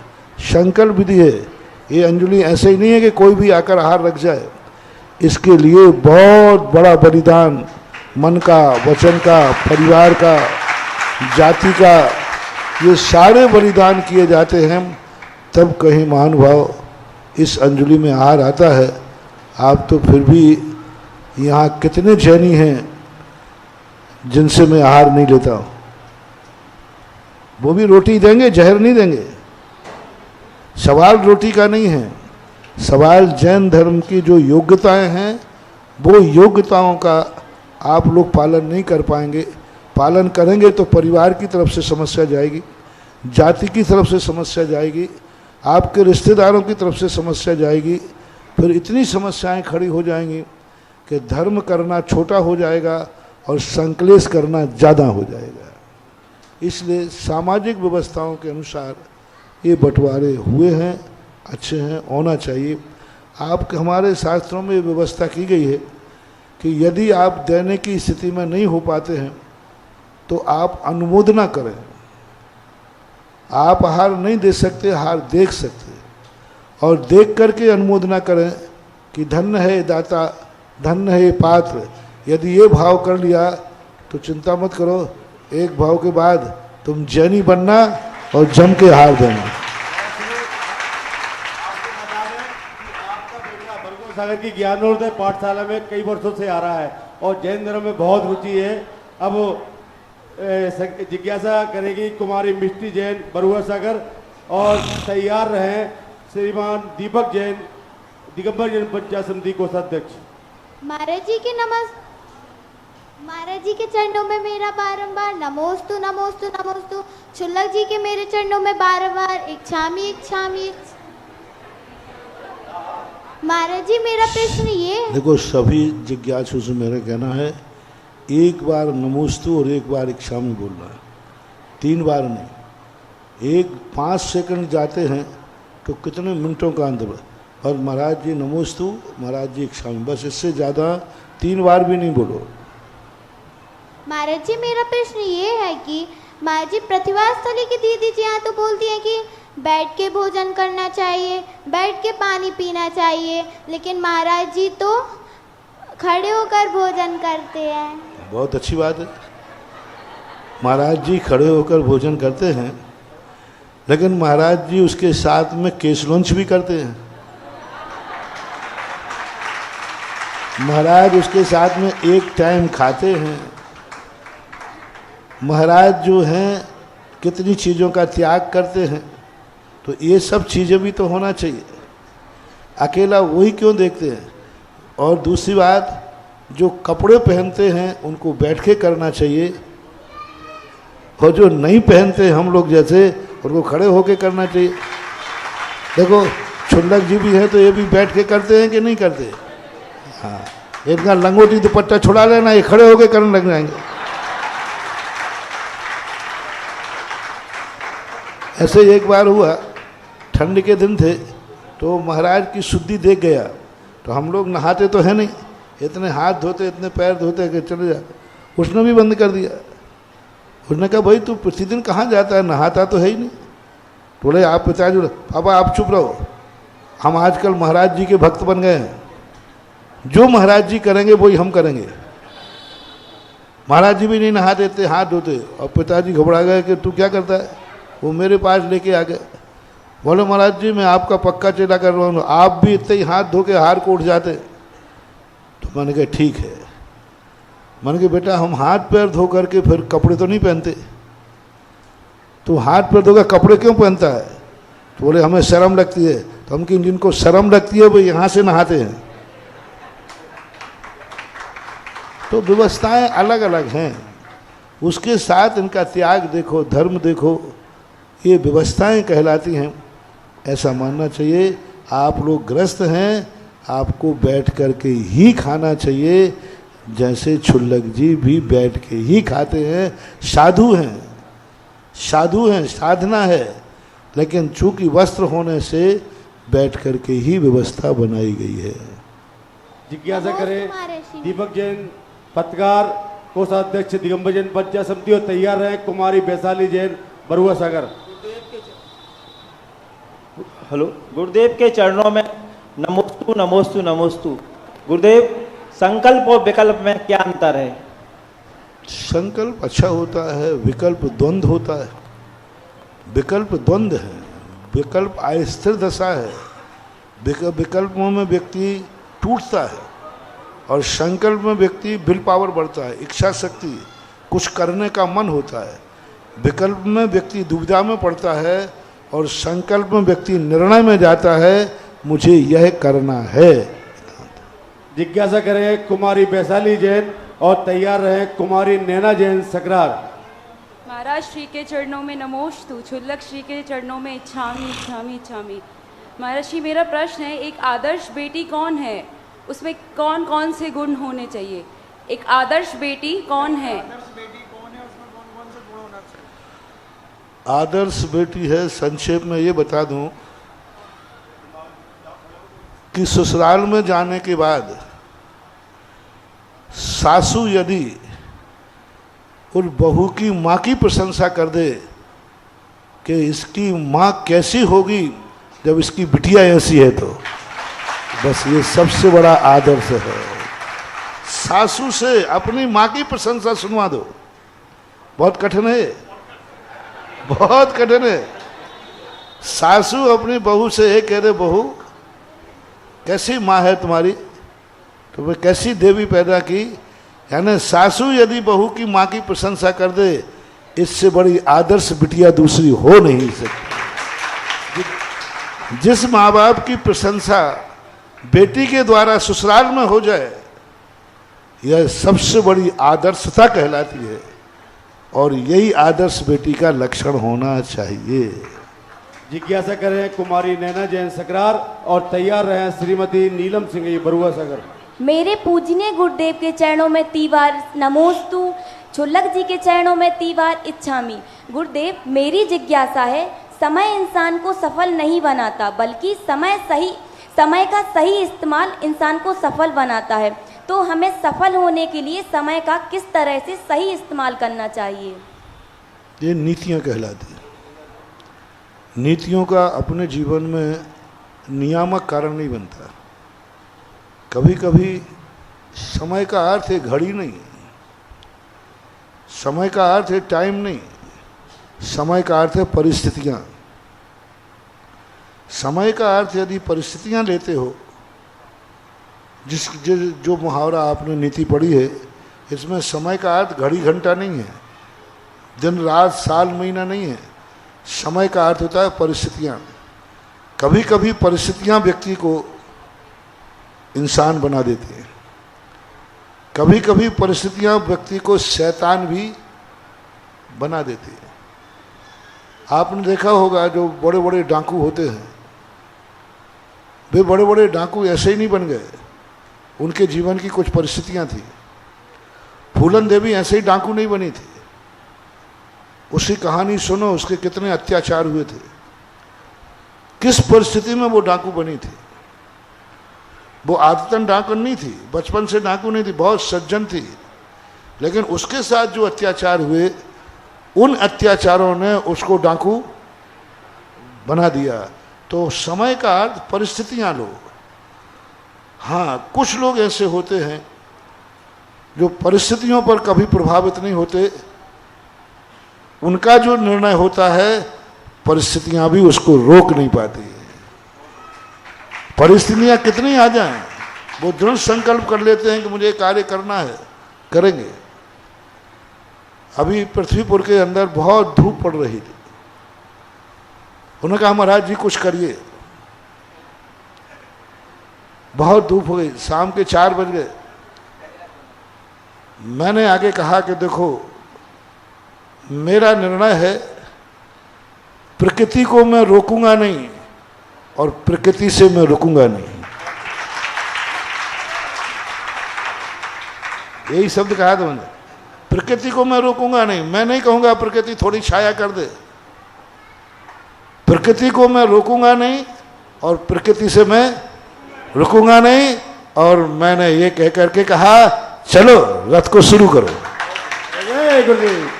संकल्प विधि है। ये अंजलि ऐसे ही नहीं है कि कोई भी आकर आहार रख जाए। इसके लिए बहुत बड़ा बलिदान मन का, वचन का, परिवार का, जाति का, ये सारे बलिदान किए जाते हैं, तब कहीं महानुभाव इस अंजलि में आहार आता है। आप तो फिर भी यहाँ कितने जैनी हैं जिनसे मैं आहार नहीं लेता हूँ? वो भी रोटी देंगे, जहर नहीं देंगे। सवाल रोटी का नहीं है, सवाल जैन धर्म की जो योग्यताएं हैं, वो योग्यताओं का आप लोग पालन नहीं कर पाएंगे। पालन करेंगे तो परिवार की तरफ से समस्या जाएगी, जाति की तरफ से समस्या जाएगी, आपके रिश्तेदारों की तरफ से समस्या जाएगी। फिर इतनी समस्याएं खड़ी हो जाएंगी कि धर्म करना छोटा हो जाएगा और संकलेश करना ज़्यादा हो जाएगा। इसलिए सामाजिक व्यवस्थाओं के अनुसार ये बंटवारे हुए हैं, अच्छे हैं, होना चाहिए। आप हमारे शास्त्रों में ये व्यवस्था की गई है कि यदि आप देने की स्थिति में नहीं हो पाते हैं तो आप अनुमोदना करें। आप आहार नहीं दे सकते, आहार देख सकते, और देख करके अनुमोदना करें कि धन्य है दाता, धन्य है पात्र। यदि ये भाव कर लिया तो चिंता मत करो, एक भाव के बाद तुम जैनी बनना और जम के आहार देना। सागर की ज्ञानोदय पाठशाला में कई वर्षों से आ रहा है और जैन धर्म में बहुत रुचि है। अब जिज्ञासा करेगी कुमारी मिष्टी जैन बरुआ सागर, और तैयार रहें श्रीमान दीपक जैन दिगंबर जैन पंचायत समिति कोषाध्यक्ष। महाराज जी के महाराज जी के चरणों में मेरा बारंबार नमोस्तु नमोस्तु नमोस्तु। छुल्लक जी के मेरे चरणों में बारंबार इच्छामी इच्छामी। महाराज जी मेरा प्रश्न ये, देखो सभी जिज्ञासु से मेरा कहना है, एक बार नमोस्तु और एक बार इच्छामी बोलना है, 3 बार नहीं। 5 सेकंड जाते हैं तो कितने मिनटों का अंतर। और महाराज जी नमोस्तु, महाराज जी इच्छामि, बस इससे ज़्यादा 3 बार भी नहीं बोलो। महाराज जी मेरा प्रश्न ये है कि महाराज जी प्रतिभा स्थली की दीदी जी यहाँ तो बोलती हैं कि बैठ के भोजन करना चाहिए, बैठ के पानी पीना चाहिए, लेकिन महाराज जी तो खड़े होकर भोजन करते हैं। बहुत अच्छी बात है, महाराज जी खड़े होकर भोजन करते हैं, लेकिन महाराज जी उसके साथ में केस लंच भी करते हैं। महाराज उसके साथ में एक टाइम खाते हैं। महाराज जो हैं कितनी चीज़ों का त्याग करते हैं, तो ये सब चीज़ें भी तो होना चाहिए। अकेला वही क्यों देखते हैं। और दूसरी बात, जो कपड़े पहनते हैं उनको बैठ के करना चाहिए, और जो नहीं पहनते हम लोग जैसे, उनको खड़े होके करना चाहिए। देखो छुल्लक जी भी हैं तो ये भी बैठ के करते हैं कि नहीं करते। हाँ, इनका लंगोटी दुपट्टा छुड़ा लेना, ये खड़े होके करने लग जाएंगे। ऐसे एक बार हुआ, ठंड के दिन थे, तो महाराज की शुद्धि देख गया, तो हम लोग नहाते तो है नहीं, इतने हाथ धोते इतने पैर धोते कि चले जा। उसने भी बंद कर दिया। उसने कहा भाई तू प्रतिदिन कहाँ जाता है, नहाता तो है ही नहीं। बोले आप पिताजी, पापा आप चुप रहो, हम आजकल महाराज जी के भक्त बन गए हैं, जो महाराज जी करेंगे वही हम करेंगे। महाराज जी भी नहीं नहाते थे, हाथ धोते। और पिताजी घबरा गए कि तू क्या करता है। वो मेरे पास लेके आ गए, बोले महाराज जी मैं आपका पक्का चेला कर रहा हूँ, आप भी इतने ही हाथ धो के हार को उठ जाते। तो मैंने कहा ठीक है। मैंने कहा बेटा हम हाथ पैर धो करके फिर कपड़े तो नहीं पहनते, तो हाथ पैर धोकर कपड़े क्यों पहनता है। तो बोले हमें शर्म लगती है। तो हम कि जिनको शर्म लगती है वो यहाँ से नहाते हैं। तो व्यवस्थाएं अलग अलग हैं, उसके साथ इनका त्याग देखो, धर्म देखो, ये व्यवस्थाएं कहलाती हैं। ऐसा मानना चाहिए। आप लोग ग्रस्त हैं, आपको बैठ कर के ही खाना चाहिए, जैसे छुल्लक जी भी बैठ के ही खाते हैं। साधु हैं, साधु हैं, साधना है, लेकिन चूंकि वस्त्र होने से बैठ कर के ही व्यवस्था बनाई गई है। जिज्ञासा करें दीपक जैन पत्रकार, कोषाध्यक्ष दिगंबर जैन पंचायत समिति, और तैयार रहे कुमारी वैशाली जैन बरुआ सागर। हेलो, गुरुदेव के चरणों में नमोस्तु नमोस्तु नमोस्तु। गुरुदेव, संकल्प और विकल्प में क्या अंतर है। संकल्प अच्छा होता है, विकल्प द्वंद्व होता है। विकल्प द्वंद्व है, विकल्प अस्थिर दशा है। विकल्पों में व्यक्ति टूटता है, और संकल्प में व्यक्ति विल पावर बढ़ता है, इच्छा शक्ति, कुछ करने का मन होता है। विकल्प में व्यक्ति दुविधा में पड़ता है, और संकल्प में व्यक्ति निर्णय में जाता है, मुझे यह करना है। जिज्ञासा करें कुमारी वैशाली जैन, और तैयार रहे कुमारी नैना जैन सकरार। महाराज श्री के चरणों में नमोस्तु, छुल्लक श्री के चरणों में इच्छामि इच्छामि इच्छामि। महाराज श्री मेरा प्रश्न है, एक आदर्श बेटी कौन है, उसमें कौन कौन से गुण होने चाहिए। एक आदर्श बेटी कौन है। आदर्श बेटी है, संक्षेप में ये बता दूं कि ससुराल में जाने के बाद सासू यदि उस बहू की माँ की प्रशंसा कर दे कि इसकी माँ कैसी होगी जब इसकी बिटिया ऐसी है, तो बस ये सबसे बड़ा आदर्श है। सासू से अपनी माँ की प्रशंसा सुनवा दो। बहुत कठिन है, बहुत कठिन है। सासू अपनी बहू से ये कह दे, बहू कैसी माँ है तुम्हारी, तो वह कैसी देवी पैदा की। यानी सासू यदि बहू की माँ की प्रशंसा कर दे, इससे बड़ी आदर्श बिटिया दूसरी हो नहीं सकती। जिस माँ बाप की प्रशंसा बेटी के द्वारा ससुराल में हो जाए, यह सबसे बड़ी आदर्शता कहलाती है, और यही आदर्श बेटी का लक्षण होना चाहिए। जिज्ञासा करें कुमारी नैना जैन सकरार, और तैयार रहे श्रीमती नीलम सिंह बरुआ सागर। मेरे पूजनीय गुरुदेव के चरणों में 3 बार नमोस्तु, छुल्लक जी के चरणों में 3 बार इच्छामि। गुरुदेव, मेरी जिज्ञासा है, समय इंसान को सफल नहीं बनाता, बल्कि समय का सही इस्तेमाल इंसान को सफल बनाता है। तो हमें सफल होने के लिए समय का किस तरह से सही इस्तेमाल करना चाहिए? ये नीतियाँ कहलाती हैं। नीतियों का अपने जीवन में नियामक कारण नहीं बनता। कभी कभी समय का अर्थ है घड़ी नहीं, समय का अर्थ है टाइम नहीं, समय का अर्थ है परिस्थितियाँ। समय का अर्थ यदि परिस्थितियाँ लेते हो, जो मुहावरा आपने नीति पढ़ी है, इसमें समय का अर्थ घड़ी घंटा नहीं है, दिन रात साल महीना नहीं है। समय का अर्थ होता है परिस्थितियाँ। कभी कभी परिस्थितियाँ व्यक्ति को इंसान बना देती हैं, कभी कभी परिस्थितियाँ व्यक्ति को शैतान भी बना देती है। आपने देखा होगा जो बड़े बड़े डाकू होते हैं, वे बड़े बड़े डाकू ऐसे ही नहीं बन गए, उनके जीवन की कुछ परिस्थितियाँ थी। फूलन देवी ऐसे ही डाकू नहीं बनी थी। उसकी कहानी सुनो, उसके कितने अत्याचार हुए थे, किस परिस्थिति में वो डाकू बनी थी। वो आदतन डाकू नहीं थी, बचपन से डाकू नहीं थी, बहुत सज्जन थी, लेकिन उसके साथ जो अत्याचार हुए, उन अत्याचारों ने उसको डाकू बना दिया। तो समय का अर्थ परिस्थितियां लो। हाँ, कुछ लोग ऐसे होते हैं जो परिस्थितियों पर कभी प्रभावित नहीं होते, उनका जो निर्णय होता है परिस्थितियां भी उसको रोक नहीं पाती। परिस्थितियां कितनी आ जाएं, वो दृढ़ संकल्प कर लेते हैं कि मुझे कार्य करना है, करेंगे। अभी पृथ्वीपुर के अंदर बहुत धूप पड़ रही थी। उन्होंने कहा महाराज जी कुछ करिए, बहुत धूप हो गई, शाम के 4 बज गए। मैंने आगे कहा कि देखो, मेरा निर्णय है, प्रकृति को मैं रोकूंगा नहीं और प्रकृति से मैं रुकूंगा नहीं। यही शब्द कहा था मैंने, प्रकृति को मैं रोकूंगा नहीं। मैं नहीं कहूंगा प्रकृति थोड़ी छाया कर दे, प्रकृति को मैं रोकूंगा नहीं और प्रकृति से मैं रुकूंगा नहीं। और मैंने ये कह करके कहा, चलो रथ को शुरू करो। जय गुरुदेव।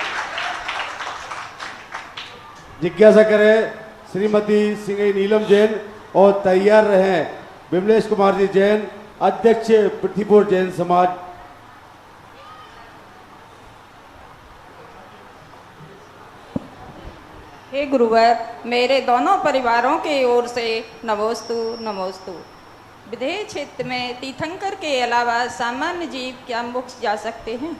जिज्ञासा करें श्रीमती सिंगई नीलम जैन और तैयार रहें विमलेश कुमार जी जैन, अध्यक्ष पृथ्वीपुर जैन समाज। हे गुरुवर, मेरे दोनों परिवारों की ओर से नमोस्तु नमोस्तु। विदेह क्षेत्र में तीर्थंकर के अलावा सामान्य जीव क्या मोक्ष जा सकते हैं?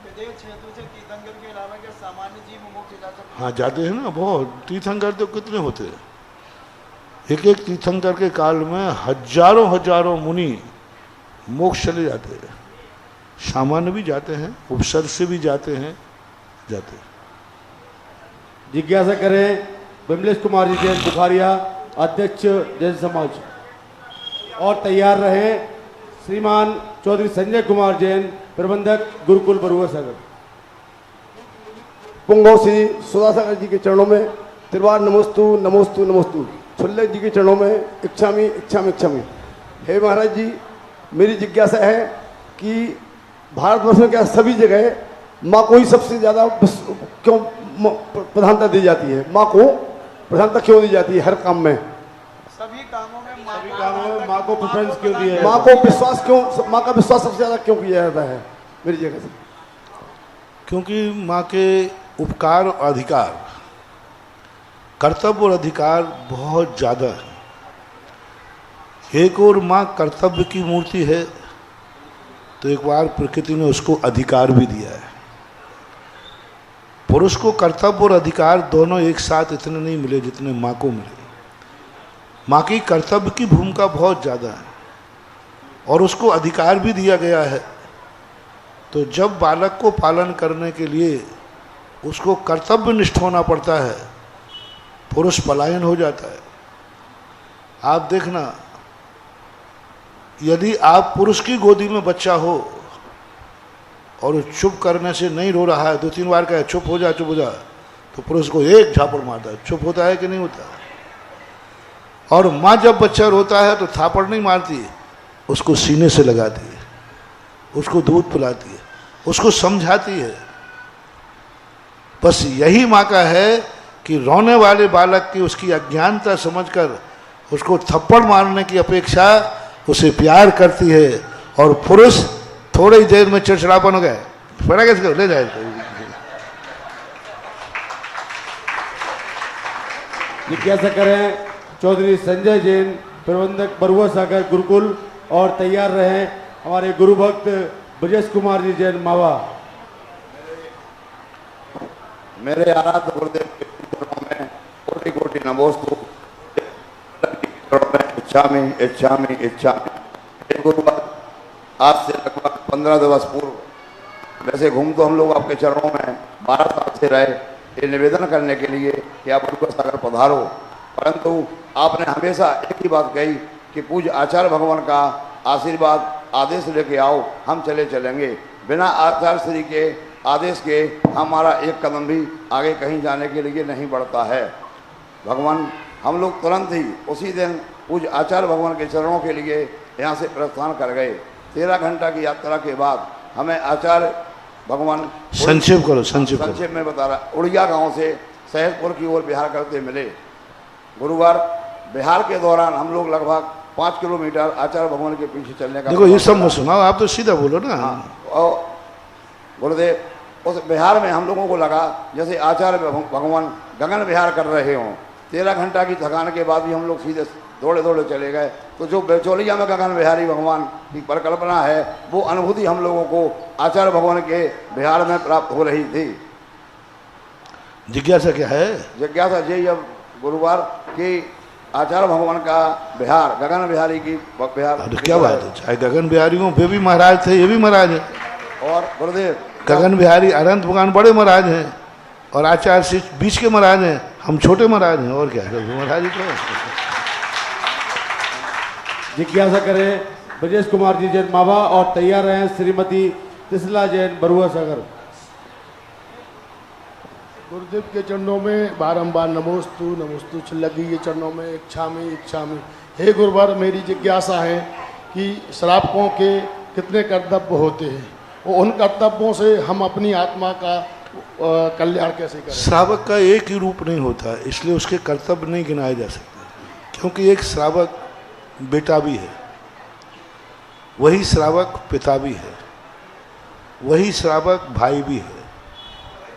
विदेह क्षेत्र से तीर्थंकर के अलावा क्या सामान्य जीव मोक्ष जा सकते हैं? हाँ, जाते हैं ना, बहुत तीर्थंकर तो कितने होते हैं। एक एक तीर्थंकर के काल में हजारों हजारों मुनि मोक्ष चले जाते हैं। सामान्य भी जाते हैं, उपसर्ग से भी जाते हैं। जिज्ञासा करें विमलेश कुमार जी जैन बुखारिया, अध्यक्ष जैन समाज। और तैयार रहे श्रीमान चौधरी संजय कुमार जैन, प्रबंधक गुरुकुल बरुआ सागर। पुंगो श्री सुधासागर जी के चरणों में त्रिवार नमोस्तु नमोस्तु नमोस्तु। छुल्लक जी के चरणों में इच्छामी इच्छामी इच्छामी। हे महाराज जी, मेरी जिज्ञासा है कि भारतवर्ष में क्या सभी जगह माँ को ही सबसे ज़्यादा क्यों प्रधानता दी जाती है? माँ को प्रधानता क्यों दी जाती है हर काम में? सभी कामों में माँ को प्रेफरेंस क्यों दी है? माँ को विश्वास क्यों, माँ का विश्वास सबसे ज़्यादा क्यों किया जाता है मेरी जगह से? क्योंकि माँ के उपकार और अधिकार, कर्तव्य और अधिकार बहुत ज़्यादा है। एक और माँ कर्तव्य की मूर्ति है, तो एक बार प्रकृति ने उसको अधिकार भी दिया है। पुरुष को कर्तव्य और अधिकार दोनों एक साथ इतने नहीं मिले जितने माँ को मिले। माँ की कर्तव्य की भूमिका बहुत ज़्यादा है और उसको अधिकार भी दिया गया है। तो जब बालक को पालन करने के लिए उसको कर्तव्यनिष्ठ होना पड़ता है, पुरुष पलायन हो जाता है। आप देखना, यदि आप पुरुष की गोदी में बच्चा हो और चुप करने से नहीं रो रहा है, 2-3 बार कहे चुप हो जा, तो पुरुष को एक झापड़ मारता है। चुप होता है कि नहीं होता? और माँ जब बच्चा रोता है तो थापड़ नहीं मारती, उसको सीने से लगाती है, उसको दूध पिलाती है, उसको समझाती है। बस यही माँ का है कि रोने वाले बालक की उसकी अज्ञानता समझकर उसको थप्पड़ मारने की अपेक्षा उसे प्यार करती है। और पुरुष थोड़ी ही देर में चिड़चिड़ापन हो गया, पड़ा कैसे ले जाए। जिज्ञासा करें चौधरी संजय जैन, प्रबंधक बरुआ सागर गुरुकुल, और तैयार रहें हमारे गुरु भक्त ब्रजेश कुमार जी जैन मावा। मेरे आराध्य गुरुदेव के चरणों में कोटि कोटि नमोस्तु। इच्छामि गुरुवार आज से लगभग 15 दिवस पूर्व, वैसे घूम तो हम लोग आपके चरणों में 12 साल से रहे, ये निवेदन करने के लिए कि आप बरुआ सागर पधारो, परंतु आपने हमेशा एक ही बात कही कि पूज्य आचार्य भगवान का आशीर्वाद आदेश लेके आओ, हम चलेंगे। बिना आचार्य श्री के आदेश के हमारा एक कदम भी आगे कहीं जाने के लिए नहीं बढ़ता है। भगवान हम लोग तुरंत ही उसी दिन पूज्य आचार्य भगवान के चरणों के लिए यहाँ से प्रस्थान कर गए। 13 घंटा की यात्रा के बाद हमें आचार्य भगवान संक्षेप में बता रहा, उड़िया गांव से सैदपुर की ओर बिहार करते मिले। गुरुवार बिहार के दौरान हम लोग लगभग 5 किलोमीटर आचार्य भगवान के पीछे चलने का। देखो ये सब मत सुनाओ, आप तो सीधा बोलो ना। और गुरुदेव उस बिहार में हम लोगों को लगा जैसे आचार्य भगवान गगन विहार कर रहे हों। 13 घंटा की थकान के बाद भी हम लोग सीधे दौड़े चले गए। तो जो बेचौलिया में गगन बिहारी भगवान की परिकल्पना है, वो अनुभूति हम लोगों को आचार्य भगवान के बिहार में प्राप्त हो रही थी। जिज्ञासा क्या है? जिज्ञासा यही अब गुरुवार की आचार्य भगवान का बिहार, गगन बिहारी की बिहार। क्या बात है, चाहे गगन बिहारी हो, वे भी महाराज थे, ये भी महाराज है। और गुरुदेव गगन बिहारी अनंत भगवान बड़े महाराज हैं और आचार्य से बीच के महाराज हैं, हम छोटे महाराज हैं। और क्या महाराज तो जिज्ञासा करें ब्रजेश कुमार जी जैन मावा, और तैयार रहें श्रीमती तिसला जैन बरुआ सागर। गुरुदेव के चरणों में बारंबार नमोस्तु लगी ये चरणों में इच्छामि। हे गुरुवर, मेरी जिज्ञासा है कि श्रावकों के कितने कर्तव्य होते हैं, और उन कर्तव्यों से हम अपनी आत्मा का कल्याण कैसे करें? श्रावक का एक ही रूप नहीं होता, इसलिए उसके कर्तव्य नहीं गिनाए जा सकते। क्योंकि एक श्रावक बेटा भी है, वही श्रावक पिता भी है, वही श्रावक भाई भी है,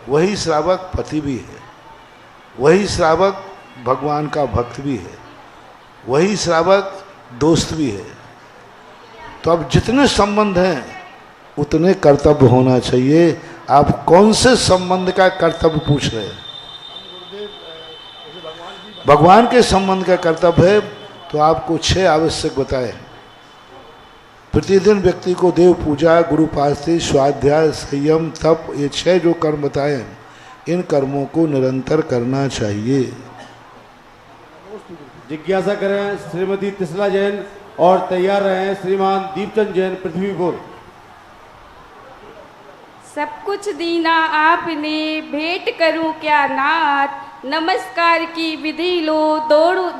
वही श्रावक पति भी है, वही श्रावक भगवान का भक्त भी है, वही श्रावक दोस्त भी है। तो अब जितने संबंध हैं उतने कर्तव्य होना चाहिए। आप कौन से संबंध का कर्तव्य पूछ रहे हैं? भगवान के संबंध का कर्तव्य है तो आपको 6 आवश्यक बताए। प्रतिदिन व्यक्ति को देव पूजा, गुरु पास्ते, स्वाध्याय, संयम, तप, ये 6 जो कर्म बताए हैं, इन कर्मों को निरंतर करना चाहिए। जिज्ञासा करें श्रीमती तिसला जैन, और तैयार रहें श्रीमान दीपचंद जैन पृथ्वीपुर। सब कुछ दीना आपने, भेंट करूं क्या नाथ, नमस्कार की विधि लो,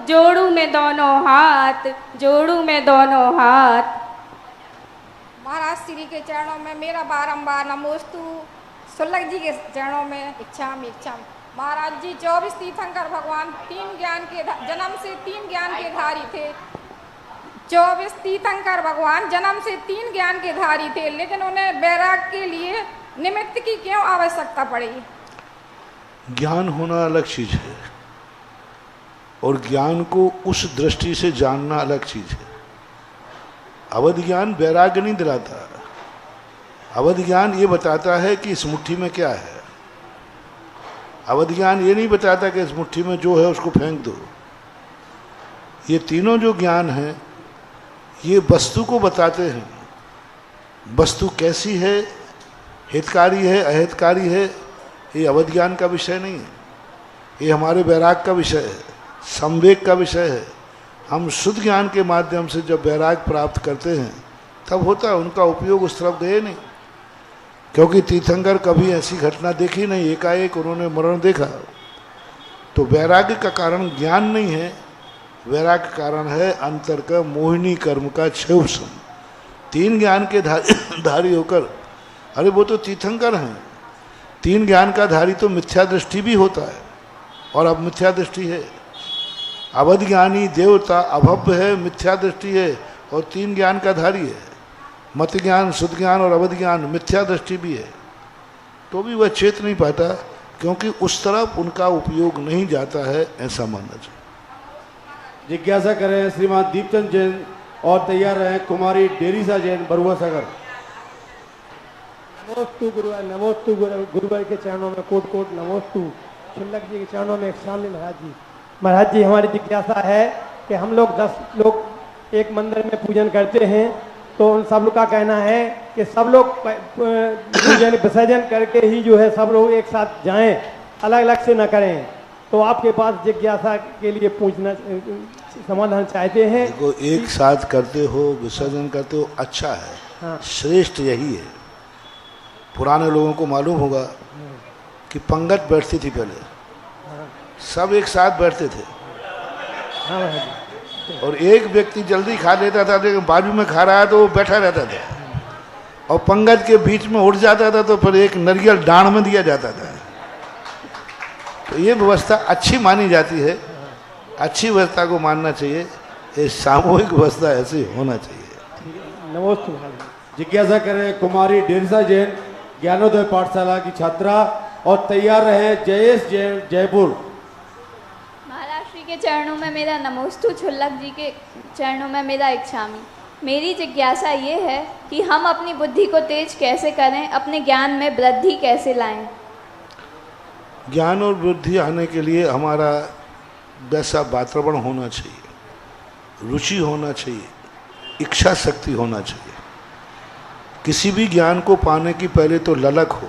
जोड़ू में दोनों हाथ, जोड़ू में दोनों हाथ। महाराज श्री के चरणों में मेरा बारंबार नमोस्तु। सुल्लक जी के चरणों में इच्छामि। महाराज जी 24 तीर्थंकर भगवान 3 ज्ञान के जन्म से 3 ज्ञान के धारी थे। 24 तीर्थंकर भगवान जन्म से 3 ज्ञान के धारी थे, लेकिन उन्हें वैराग के लिए निमित्त की क्यों आवश्यकता पड़ी? ज्ञान होना अलग चीज है और ज्ञान को उस दृष्टि से जानना अलग चीज है। अवध ज्ञान वैराग्य नहीं दिलाता। अवध ज्ञान ये बताता है कि इस मुट्ठी में क्या है। अवध ज्ञान ये नहीं बताता कि इस मुट्ठी में जो है उसको फेंक दो। ये तीनों जो ज्ञान हैं ये वस्तु को बताते हैं। वस्तु कैसी है, हितकारी है, अहितकारी है, ये अवध ज्ञान का विषय नहीं है। ये हमारे वैराग का विषय है, संवेग का विषय है। हम शुद्ध ज्ञान के माध्यम से जब वैराग प्राप्त करते हैं तब होता है। उनका उपयोग उस तरफ गए नहीं, क्योंकि तीर्थंकर कभी ऐसी घटना देखी नहीं, एकाएक उन्होंने मरण देखा। तो वैराग्य का कारण ज्ञान नहीं है, वैराग्य का कारण है अंतर का मोहिनी कर्म का क्षोभसम। 3 ज्ञान के धारी होकर, अरे वो तो तीर्थंकर हैं, 3 ज्ञान का धारी तो मिथ्या दृष्टि भी होता है, और अब मिथ्या दृष्टि है। अवध ज्ञानी देवता अभव्य है, मिथ्या दृष्टि है, और 3 ज्ञान का धारी है, मत ज्ञान, शुद्ध ज्ञान और अवध ज्ञान, मिथ्या दृष्टि भी है। तो भी वह चेत नहीं पाता, क्योंकि उस तरफ उनका उपयोग नहीं जाता है, ऐसा मानना चाहिए। जिज्ञासा करें श्रीमान दीपचंद जैन और तैयार रहे कुमारी डेरिसा जैन, बरुआ सागर। नमोस्तु गुरुवार, नमोस्तु गुरुवार के चरणों में कोट कोट नमोस्तु। शुल्लक जी के चरणों में एक शामिल महाराज जी। महाराज जी, हमारी जिज्ञासा है कि हम लोग 10 लोग एक मंदिर में पूजन करते हैं, तो उन सब लोग का कहना है कि सब लोग पूजन विसर्जन करके ही जो है सब लोग एक साथ जाएं, अलग अलग से न करें। तो आपके पास जिज्ञासा के लिए पूछना समाधान चाहते हैं। देखो, एक साथ करते हो, विसर्जन करते हो, अच्छा है, हाँ। श्रेष्ठ यही है। पुराने लोगों को मालूम होगा कि पंगत बैठती थी पहले, सब एक साथ बैठते थे, और एक व्यक्ति जल्दी खा लेता था, लेकिन बाजू में खा रहा है तो वो बैठा रहता था, और पंगत के बीच में उठ जाता था तो फिर एक नारियल डांड में दिया जाता था। तो ये व्यवस्था अच्छी मानी जाती है, अच्छी व्यवस्था को मानना चाहिए, ये सामूहिक व्यवस्था ऐसी होना चाहिए। नमोस्तु। जिज्ञासा करें कुमारी डेरिसा जैन, ज्ञानोदय पाठशाला की छात्रा, और तैयार रहे जयेश जैन, जयपुर। महाराज श्री के चरणों में मेरा नमोस्तु, छुल्लक जी के चरणों में मेरा इच्छामी। मेरी जिज्ञासा ये है कि हम अपनी बुद्धि को तेज कैसे करें, अपने ज्ञान में वृद्धि कैसे लाएं। ज्ञान और वृद्धि आने के लिए हमारा वैसा वातावरण होना चाहिए, रुचि होना चाहिए, इच्छा शक्ति होना चाहिए। किसी भी ज्ञान को पाने की पहले तो ललक हो,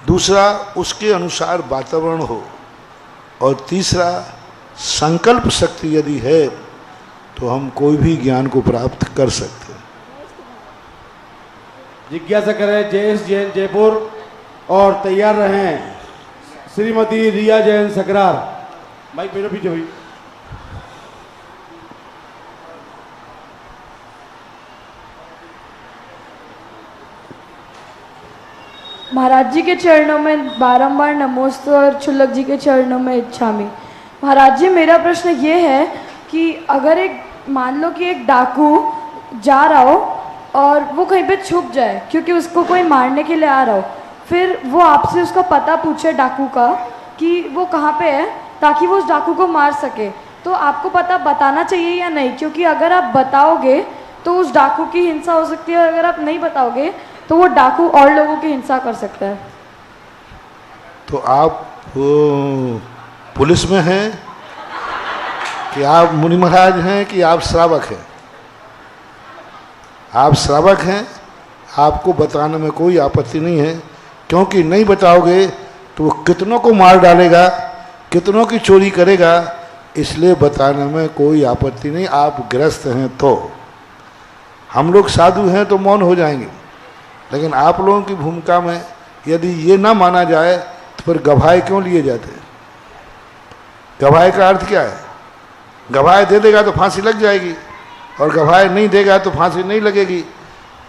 दूसरा उसके अनुसार वातावरण हो, और तीसरा संकल्प शक्ति यदि है तो हम कोई भी ज्ञान को प्राप्त कर सकते हैं। जिज्ञासा करें जयेश जैन, जयपुर, और तैयार रहें श्रीमती रिया जैन, सकरार। माइक मेरे पीछे हुई। महाराज जी के चरणों में बारंबार नमोस्तु, और छुल्लक जी के चरणों में इच्छामी। महाराज जी, मेरा प्रश्न ये है कि अगर एक मान लो कि एक डाकू जा रहा हो और वो कहीं पे छुप जाए क्योंकि उसको कोई मारने के लिए आ रहा हो, फिर वो आपसे उसका पता पूछे डाकू का कि वो कहाँ पे है, ताकि वो उस डाकू को मार सके, तो आपको पता बताना चाहिए या नहीं? क्योंकि अगर आप बताओगे तो उस डाकू की हिंसा हो सकती है, अगर आप नहीं बताओगे तो वो डाकू और लोगों की हिंसा कर सकता है। तो आप पुलिस में हैं कि आप मुनि महाराज हैं कि आप श्रावक हैं? आप श्रावक हैं, आपको बताने में कोई आपत्ति नहीं है, क्योंकि नहीं बताओगे तो वो कितनों को मार डालेगा, कितनों की चोरी करेगा, इसलिए बताने में कोई आपत्ति नहीं। आप गृहस्थ हैं तो, हम लोग साधु हैं तो मौन हो जाएंगे, लेकिन आप लोगों की भूमिका में यदि ये ना माना जाए तो फिर गवाह क्यों लिए जाते हैं? गवाह का अर्थ क्या है? गवाह दे देगा तो फांसी लग जाएगी, और गवाह नहीं देगा तो फांसी नहीं लगेगी।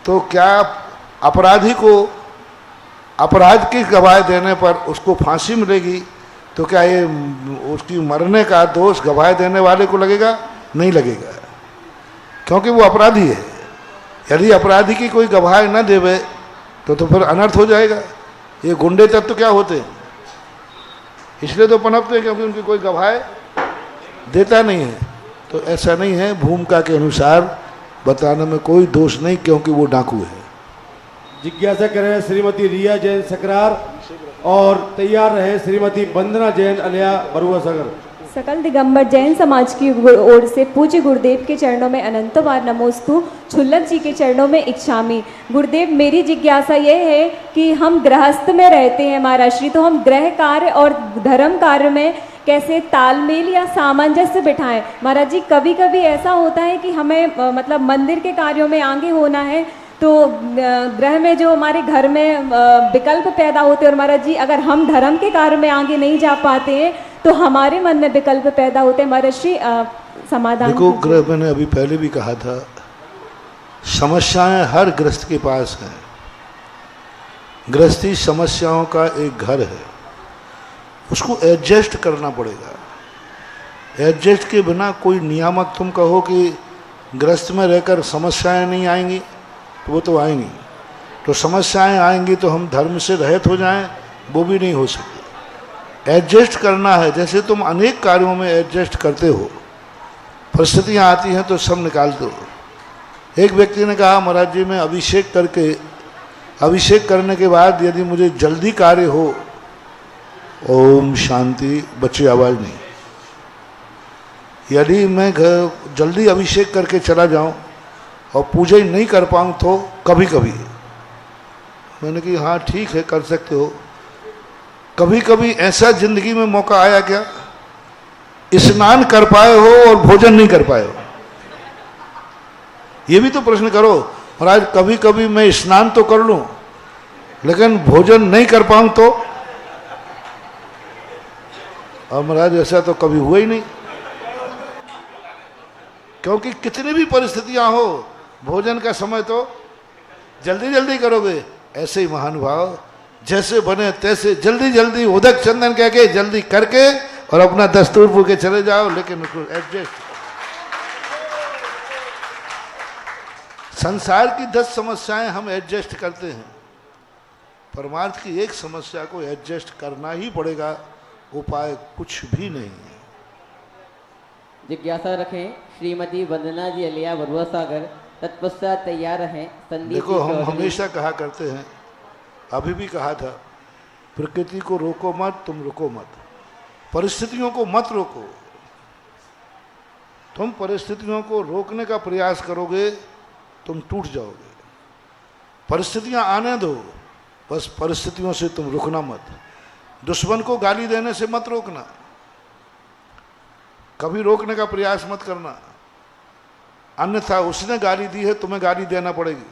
तो क्या अपराधी को अपराध की गवाह देने पर उसको फांसी मिलेगी, तो क्या ये उसकी मरने का दोष गवाह देने वाले को लगेगा? नहीं लगेगा, क्योंकि वो अपराधी है। यदि अपराधी की कोई गवाह न देवे तो फिर अनर्थ हो जाएगा। ये गुंडे तत्व तो क्या होते हैं, इसलिए तो पनपते हैं क्योंकि उनकी कोई गवाह देता नहीं है। तो ऐसा नहीं है, भूमिका के अनुसार बताने में कोई दोष नहीं, क्योंकि वो डाकू है। जिज्ञासा करें श्रीमती रिया जैन, सकरार, और तैयार रहे श्रीमती वंदना जैन, अलिया, बरुआ सागर। सकल दिगंबर जैन समाज की ओर से पूज्य गुरुदेव के चरणों में अनंत बार नमोस्तु, छुल्लक जी के चरणों में इच्छामी। गुरुदेव, मेरी जिज्ञासा ये है कि हम गृहस्थ में रहते हैं महाराज श्री, तो हम गृह कार्य और धर्म कार्य में कैसे तालमेल या सामंजस्य बिठाएं? महाराज जी, कभी कभी ऐसा होता है कि हमें मतलब मंदिर के कार्यों में आगे होना है, तो ग्रह में जो हमारे घर में विकल्प पैदा होते हैं, और महाराज जी अगर हम धर्म के कार्य में आगे नहीं जा पाते हैं तो हमारे मन में विकल्प पैदा होते हैं। महाराज श्री समाधान देखो, ग्रह मैंने अभी पहले भी कहा था, समस्याएं हर गृहस्थ के पास हैं। गृहस्थी समस्याओं का एक घर है, उसको एडजस्ट करना पड़ेगा। एडजस्ट के बिना कोई नियामक तुम कहो कि गृहस्थ में रहकर समस्याएं नहीं आएंगी, तो वो तो आएंगी। तो समस्याएं आएंगी तो हम धर्म से रहित हो जाएं, वो भी नहीं हो सकते। एडजस्ट करना है, जैसे तुम अनेक कार्यों में एडजस्ट करते हो, परिस्थितियां आती हैं तो सब निकालते हो। एक व्यक्ति ने कहा, महाराज जी मैं अभिषेक करने के बाद यदि मुझे जल्दी कार्य हो, ओम शांति, बच्ची आवाज़ नहीं, यदि मैं जल्दी अभिषेक करके चला जाऊं और पूजा ही नहीं कर पाऊं तो कभी कभी। मैंने कहा हाँ ठीक है, कर सकते हो। कभी कभी ऐसा जिंदगी में मौका आया क्या, स्नान कर पाए हो और भोजन नहीं कर पाए हो? ये भी तो प्रश्न करो। महाराज कभी कभी मैं स्नान तो कर लूं लेकिन भोजन नहीं कर पाऊं तो? और महाराज ऐसा तो कभी हुआ ही नहीं, क्योंकि कितनी भी परिस्थितियां हो, भोजन का समय तो जल्दी जल्दी करोगे। ऐसे ही महानुभाव जैसे बने तैसे जल्दी जल्दी उदक चंदन कह के जल्दी करके और अपना दस्तूर पूर के चले जाओ, लेकिन उसको एडजस्ट। संसार की 10 समस्याएं हम एडजस्ट करते हैं, परमार्थ की एक समस्या को एडजस्ट करना ही पड़ेगा, उपाय कुछ भी नहीं है। जिज्ञासा रखें श्रीमती वंदना जी अलिया बरुआ सागर, तत्पश्चात तैयार रहें संदीप। देखो, हम हमेशा कहा करते हैं, अभी भी कहा था, प्रकृति को रोको मत, तुम रुको मत, परिस्थितियों को मत रोको। तुम परिस्थितियों को रोकने का प्रयास करोगे तुम टूट जाओगे। परिस्थितियां आने दो, बस परिस्थितियों से तुम रुकना मत। दुश्मन को गाली देने से मत रोकना, कभी रोकने का प्रयास मत करना, अन्यथा उसने गाली दी है तुम्हें गाली देना पड़ेगी।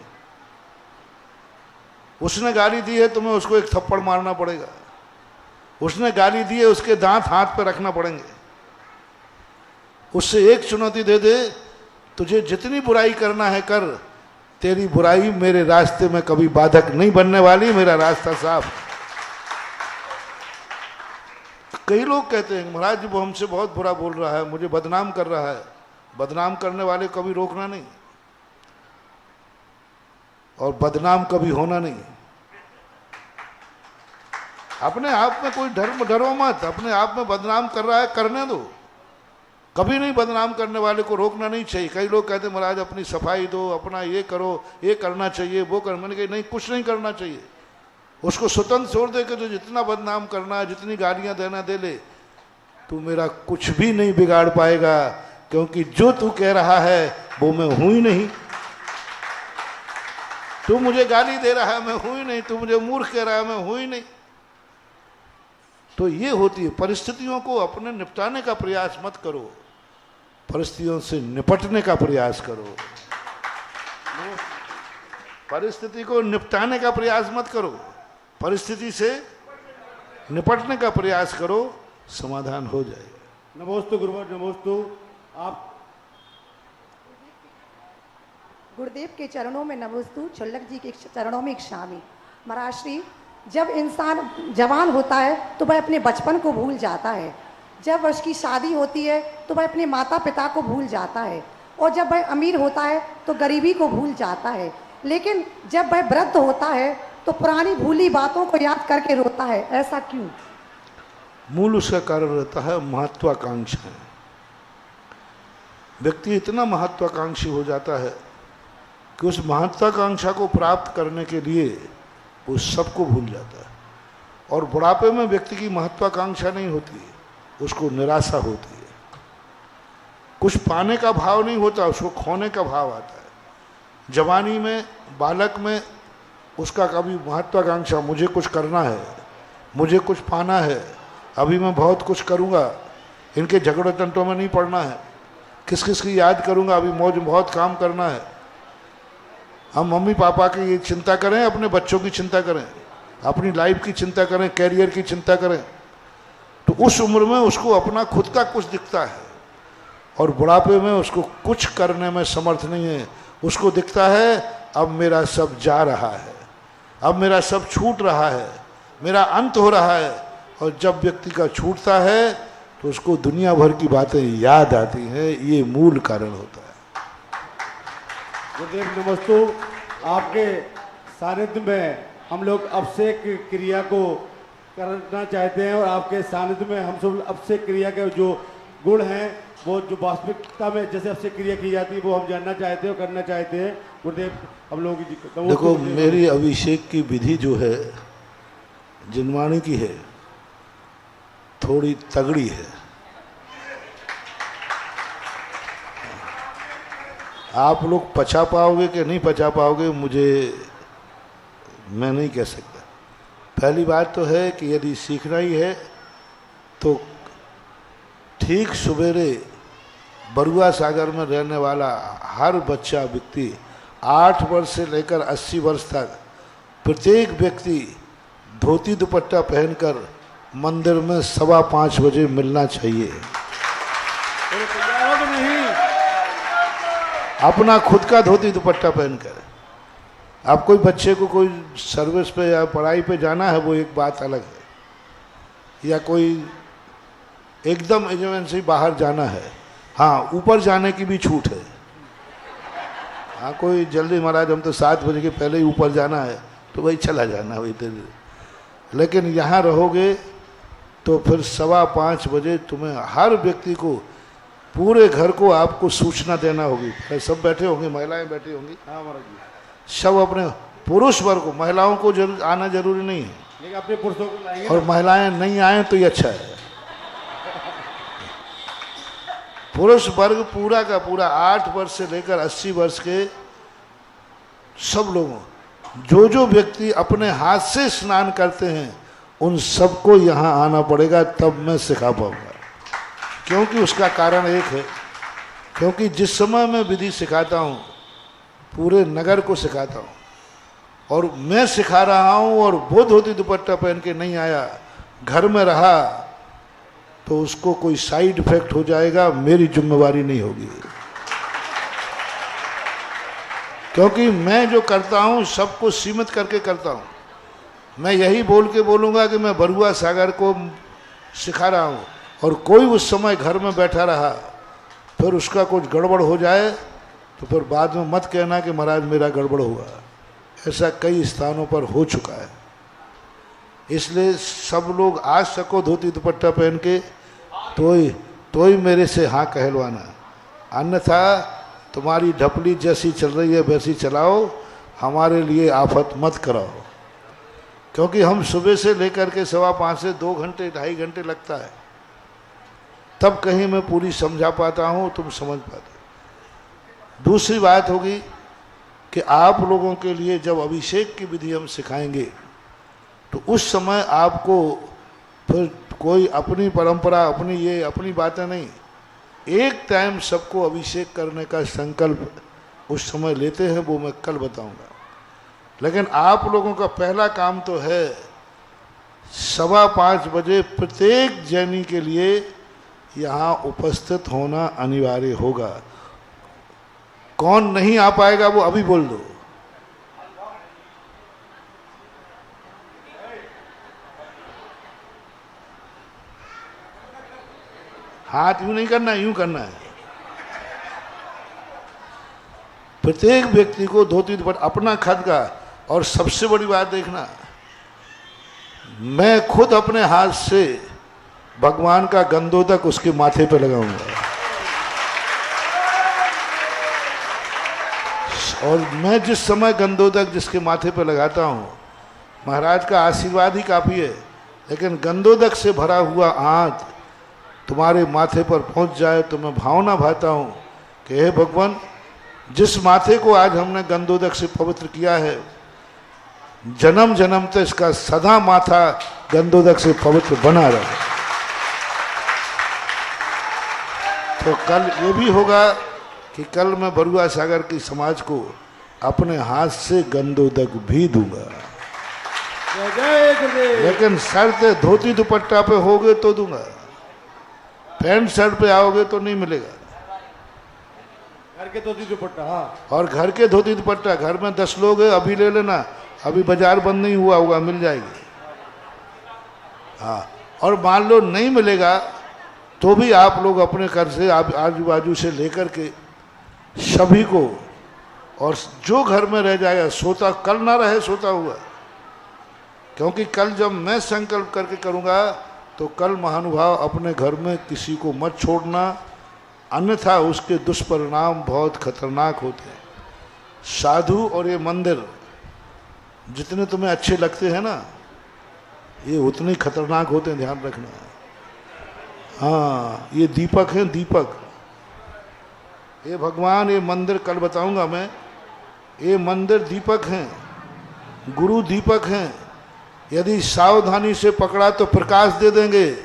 उसने गाली दी है तुम्हें उसको एक थप्पड़ मारना पड़ेगा। उसने गाली दी है उसके दांत हाथ पे रखना पड़ेंगे। उससे एक चुनौती दे दे, तुझे जितनी बुराई करना है कर, तेरी बुराई मेरे रास्ते में कभी बाधक नहीं बनने वाली, मेरा रास्ता साफ। कई लोग कहते हैं महाराज जी वो हमसे बहुत बुरा बोल रहा है, मुझे बदनाम कर रहा है। बदनाम करने वाले कभी रोकना नहीं और बदनाम कभी होना नहीं। अपने आप में कोई डरो मत, अपने आप में बदनाम कर रहा है करने दो, कभी नहीं बदनाम करने वाले को रोकना नहीं चाहिए। कई लोग कहते हैं महाराज अपनी सफाई दो, अपना ये करो, ये करना चाहिए, वो कर। मैंने कहा नहीं, कुछ नहीं करना चाहिए। उसको स्वतंत्र छोड़ दे के तो जितना बदनाम करना है, जितनी गालियां देना दे ले, तू मेरा कुछ भी नहीं बिगाड़ पाएगा, क्योंकि जो तू कह रहा है वो मैं हूं ही नहीं। तू मुझे गाली दे रहा है, मैं हूं ही नहीं। तू मुझे मूर्ख कह रहा है, मैं हूं ही नहीं। तो ये होती है, परिस्थितियों को अपने निपटाने का प्रयास मत करो, परिस्थितियों से निपटने का प्रयास करो। परिस्थिति को निपटाने का प्रयास मत करो, परिस्थिति से निपटने का प्रयास करो, समाधान हो जाएगा। नमोस्तु गुरुवर, नमोस्तु। आप गुरुदेव के चरणों में नमोस्तु, छुल्लक जी के चरणों में इक्षामी। महाराज श्री, जब इंसान जवान होता है तो वह अपने बचपन को भूल जाता है, जब उसकी शादी होती है तो वह अपने माता पिता को भूल जाता है, और जब वह अमीर होता है तो गरीबी को भूल जाता है। लेकिन जब वह वृद्ध होता है तो पुरानी भूली बातों को याद करके रोता है, ऐसा क्यों? मूल उसका कारण रहता है महत्वाकांक्षा। व्यक्ति इतना महत्वाकांक्षी हो जाता है कि उस महत्वाकांक्षा को प्राप्त करने के लिए वो सबको भूल जाता है। और बुढ़ापे में व्यक्ति की महत्वाकांक्षा नहीं होती, उसको निराशा होती है। कुछ पाने का भाव नहीं होता, उसको खोने का भाव आता है। जवानी में, बालक में उसका कभी महत्वाकांक्षा, मुझे कुछ करना है, मुझे कुछ पाना है, अभी मैं बहुत कुछ करूँगा, इनके झगड़े तंटों में नहीं पड़ना है, किस किस की याद करूँगा, अभी मौज बहुत काम करना है। हम मम्मी पापा की चिंता करें, अपने बच्चों की चिंता करें, अपनी लाइफ की चिंता करें, कैरियर की चिंता करें, तो उस उम्र में उसको अपना खुद का कुछ दिखता है और बुढ़ापे में उसको कुछ करने में समर्थ नहीं है। उसको दिखता है अब मेरा सब जा रहा है, अब मेरा सब छूट रहा है, मेरा अंत हो रहा है। और जब व्यक्ति का छूटता है तो उसको दुनिया भर की बातें याद आती हैं। ये मूल कारण होता है। गुरुदेव नमस्तु, आपके सानिध्य में हम लोग अभिषेक क्रिया को करना चाहते हैं और आपके सानिध्य में हम सब अभिषेक क्रिया के जो गुण हैं, वो जो वास्तविकता में जैसे अभिषेक क्रिया की जाती है वो हम जानना चाहते हैं और करना चाहते हैं। गुरुदेव हम लोगों की देखो, मेरी अभिषेक की विधि जो है जिनवाणी की है, थोड़ी तगड़ी है। आप लोग पचा पाओगे कि नहीं पचा पाओगे मुझे मैं नहीं कह सकता। पहली बात तो है कि यदि सीखना ही है तो ठीक सवेरे बरुआ सागर में रहने वाला हर बच्चा व्यक्ति 8 वर्ष से लेकर 80 वर्ष तक प्रत्येक व्यक्ति धोती दुपट्टा पहनकर मंदिर में 5:15 बजे मिलना चाहिए। अपना खुद का धोती दुपट्टा पहनकर। अब कोई बच्चे को कोई सर्विस पे या पढ़ाई पे जाना है वो एक बात अलग है, या कोई एकदम इमरजेंसी बाहर जाना है, हाँ ऊपर जाने की भी छूट है। हाँ कोई जल्दी महाराज हम तो 7 बजे के पहले ही ऊपर जाना है तो वही चला जाना वही तेरे। लेकिन यहाँ रहोगे तो फिर 5:15 बजे तुम्हें हर व्यक्ति को, पूरे घर को आपको सूचना देना होगी। सब बैठे होंगे, महिलाएं बैठी होंगी, हाँ महाराज जी, सब अपने पुरुष वर्ग को, महिलाओं को आना जरूरी नहीं है, लेकिन अपने पुरुषों को लाएंगे और महिलाएं नहीं आए तो ये अच्छा है। पुरुष वर्ग पूरा का पूरा 8 वर्ष से लेकर 80 वर्ष के सब लोगों, जो व्यक्ति अपने हाथ से स्नान करते हैं उन सबको यहाँ आना पड़ेगा, तब मैं सिखा पाऊंगा। क्योंकि उसका कारण एक है, क्योंकि जिस समय मैं विधि सिखाता हूँ पूरे नगर को सिखाता हूँ, और मैं सिखा रहा हूँ और वो धोती दुपट्टा पहन के नहीं आया, घर में रहा, तो उसको कोई साइड इफेक्ट हो जाएगा, मेरी जिम्मेवारी नहीं होगी। क्योंकि मैं जो करता हूँ सबको सीमित करके करता हूँ। मैं यही बोल के बोलूँगा कि मैं बरुआ सागर को सिखा रहा हूँ, और कोई उस समय घर में बैठा रहा, फिर उसका कुछ गड़बड़ हो जाए तो फिर बाद में मत कहना कि महाराज मेरा गड़बड़ हुआ। ऐसा कई स्थानों पर हो चुका है। इसलिए सब लोग आ सको धोती दुपट्टा पहन के तो ही मेरे से हाँ कहलवाना, अन्यथा तुम्हारी ढपली जैसी चल रही है वैसी चलाओ, हमारे लिए आफत मत कराओ। क्योंकि हम सुबह से लेकर के 5:15 से 2 घंटे 2.5 घंटे लगता है, तब कहीं मैं पूरी समझा पाता हूँ, तुम समझ पाते। दूसरी बात होगी कि आप लोगों के लिए जब अभिषेक की विधि हम सिखाएंगे तो उस समय आपको फिर कोई अपनी परंपरा, अपनी ये अपनी बातें नहीं, एक टाइम सबको अभिषेक करने का संकल्प उस समय लेते हैं, वो मैं कल बताऊंगा। लेकिन आप लोगों का पहला काम तो है 5:15 बजे प्रत्येक जैनी के लिए यहाँ उपस्थित होना अनिवार्य होगा। कौन नहीं आ पाएगा वो अभी बोल दो। हाथ यूं नहीं करना, यूं करना है। प्रत्येक व्यक्ति को धोती दुपट्टा अपना खद का, और सबसे बड़ी बात देखना, मैं खुद अपने हाथ से भगवान का गंधोदक उसके माथे पे लगाऊंगा, और मैं जिस समय गंधोदक जिसके माथे पे लगाता हूँ, महाराज का आशीर्वाद ही काफ़ी है, लेकिन गंधोदक से भरा हुआ हाथ तुम्हारे माथे पर पहुँच जाए तो मैं भावना भाता हूँ कि हे भगवान, जिस माथे को आज हमने गंधोदक से पवित्र किया है, जन्म जन्म तक इसका सदा माथा गंधोदक से पवित्र बना रहे। तो कल ये भी होगा कि कल मैं बरुआ सागर की समाज को अपने हाथ से गंदोदक भी दूंगा, जय गुरुदेव। लेकिन शर्त धोती दुपट्टा पे होगे तो दूंगा, पैंट शर्ट पे आओगे तो नहीं मिलेगा। घर के धोती दुपट्टा, हाँ। और घर के धोती दुपट्टा, घर में 10 लोग है, अभी ले लेना, अभी बाजार बंद नहीं हुआ होगा, मिल जाएगी। हाँ, और मान लो नहीं मिलेगा तो भी आप लोग अपने घर से आजू बाजू से लेकर के सभी को, और जो घर में रह जाएगा सोता कल ना रहे सोता हुआ, क्योंकि कल जब मैं संकल्प करके करूँगा तो कल महानुभाव अपने घर में किसी को मत छोड़ना, अन्यथा उसके दुष्परिणाम बहुत खतरनाक होते हैं। साधु और ये मंदिर जितने तुम्हें अच्छे लगते हैं ना, ये उतने खतरनाक होते हैं, ध्यान रखना। हाँ, ये दीपक हैं, दीपक। ये भगवान, ये मंदिर कल बताऊंगा मैं, ये मंदिर दीपक हैं, गुरु दीपक हैं। यदि सावधानी से पकड़ा तो प्रकाश दे देंगे,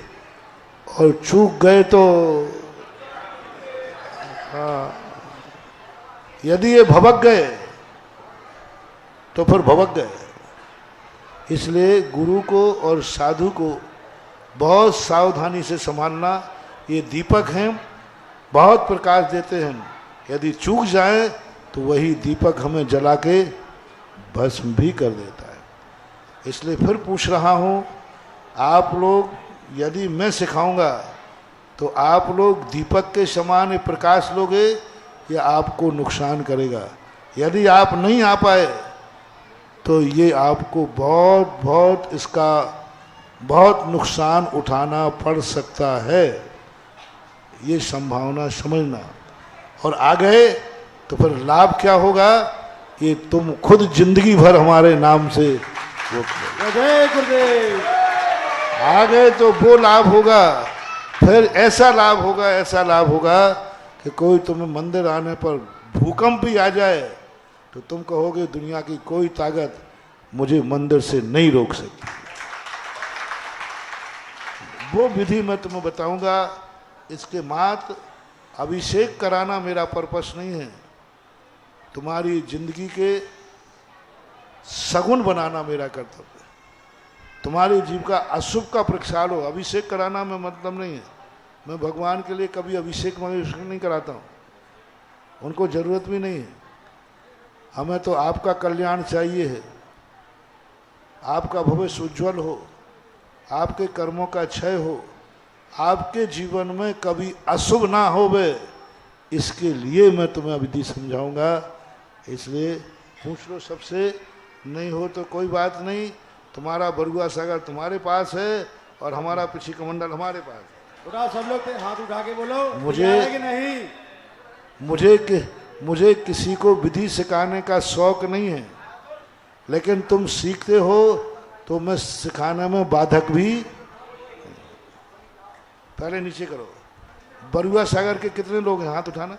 और चूक गए तो हाँ, यदि ये भभक गए तो फिर भभक गए। इसलिए गुरु को और साधु को बहुत सावधानी से संभालना। ये दीपक हैं, बहुत प्रकाश देते हैं, यदि चूक जाए तो वही दीपक हमें जला के भस्म भी कर देता है। इसलिए फिर पूछ रहा हूँ, आप लोग यदि मैं सिखाऊंगा तो आप लोग दीपक के समान ये प्रकाश लोगे या आपको नुकसान करेगा। यदि आप नहीं आ पाए तो ये आपको बहुत बहुत इसका बहुत नुकसान उठाना पड़ सकता है, ये संभावना समझना। और आ गए तो फिर लाभ क्या होगा, ये तुम खुद जिंदगी भर हमारे नाम से वो जय गुरुदेव। आ गए तो वो लाभ होगा, फिर ऐसा लाभ होगा, ऐसा लाभ होगा कि कोई तुम्हें मंदिर आने पर भूकंप भी आ जाए तो तुम कहोगे दुनिया की कोई ताकत मुझे मंदिर से नहीं रोक सकती। वो विधि मैं तुम्हें बताऊंगा। इसके मात्र अभिषेक कराना मेरा पर्पस नहीं है, तुम्हारी जिंदगी के सगुन बनाना मेरा कर्तव्य है। तुम्हारी जीव का अशुभ का प्रक्षाल हो, अभिषेक कराना में मतलब नहीं है। मैं भगवान के लिए कभी अभिषेक नहीं कराता हूँ, उनको जरूरत भी नहीं है। हमें तो आपका कल्याण चाहिए है, आपका भविष्य उज्जवल हो, आपके कर्मों का क्षय हो, आपके जीवन में कभी अशुभ ना हो वे, इसके लिए मैं तुम्हें विधि समझाऊंगा। इसलिए पूछ लो सबसे, नहीं हो तो कोई बात नहीं, तुम्हारा बरुआ सागर तुम्हारे पास है और हमारा पिछी कमंडल हमारे पास है। उठाओ सब लोग, हाथ उठा के बोलो मुझे कि नहीं। मुझे किसी को विधि सिखाने का शौक नहीं है, लेकिन तुम सीखते हो तो मैं सिखाने में बाधक भी। पहले नीचे करो। बरुआ सागर के कितने लोग हैं, हाथ उठाना।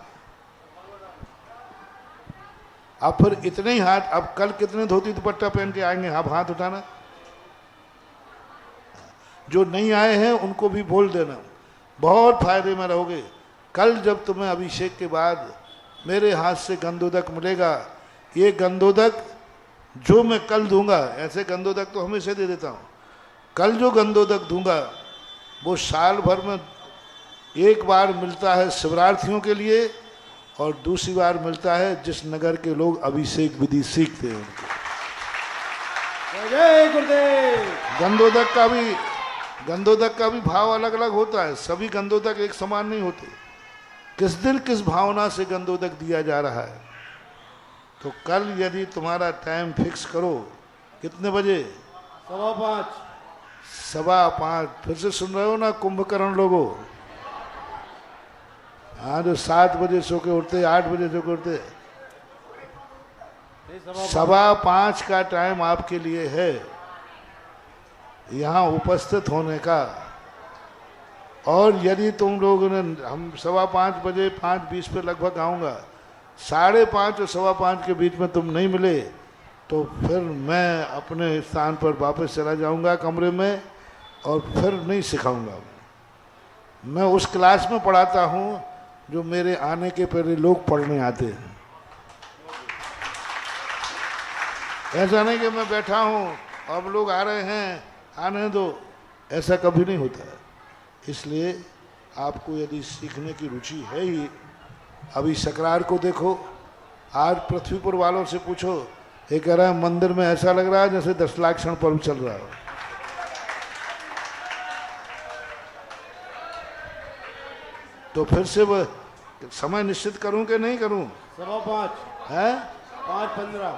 अब फिर इतने ही हाथ, अब कल कितने धोती दुपट्टा पहन के आएंगे, आप हाथ उठाना। जो नहीं आए हैं उनको भी बोल देना, बहुत फायदे में रहोगे। कल जब तुम्हें अभिषेक के बाद मेरे हाथ से गंधोदक मिलेगा, ये गंधोदक जो मैं कल दूंगा, ऐसे गंधोदक तो हमेशा दे देता हूँ, कल जो गंधोदक दूंगा वो साल भर में एक बार मिलता है शिवरार्थियों के लिए, और दूसरी बार मिलता है जिस नगर के लोग अभिषेक विधि सीखते हैं उनको। जय गुरुदेव। गंधोदक का भी भाव अलग अलग होता है, सभी गंधोदक एक समान नहीं होते। किस दिन किस भावना से गंधोदक दिया जा रहा है। तो कल यदि तुम्हारा टाइम फिक्स करो, कितने बजे? 5:15। 5:15। फिर से सुन रहे हो ना कुंभकर्ण लोगों? हाँ, जो 7 बजे सो के उठते, 8 बजे सो के उठते। 5:15 का टाइम आपके लिए है यहाँ उपस्थित होने का। और यदि तुम लोगों ने, हम 5:15 बजे 5:20 पे लगभग आऊँगा, 5:30 और 5:15 के बीच में तुम नहीं मिले तो फिर मैं अपने स्थान पर वापस चला जाऊंगा कमरे में, और फिर नहीं सिखाऊंगा। मैं उस क्लास में पढ़ाता हूँ जो मेरे आने के पहले लोग पढ़ने आते हैं। ऐसा नहीं कि मैं बैठा हूँ अब लोग आ रहे हैं, आने दो, ऐसा कभी नहीं होता है। इसलिए आपको यदि सीखने की रुचि है ही, अभी सकरार को देखो, आज पृथ्वीपुर वालों से पूछो, ये कह रहा है मंदिर में ऐसा लग रहा है जैसे 10 लाख क्षण पर्व चल रहा हो। तो फिर से वो समय निश्चित करूं कि नहीं करूं? 5:15 है 5:15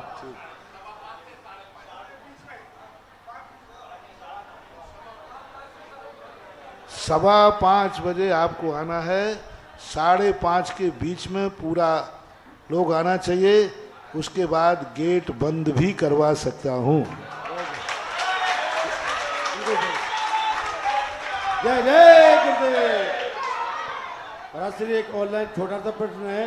5:15 बजे आपको आना है। 5:30 के बीच में पूरा लोग आना चाहिए। उसके बाद गेट बंद भी करवा सकता हूं। जय जय गुरुदेव। महाराज श्री एक ऑनलाइन छोटा सा प्रश्न है।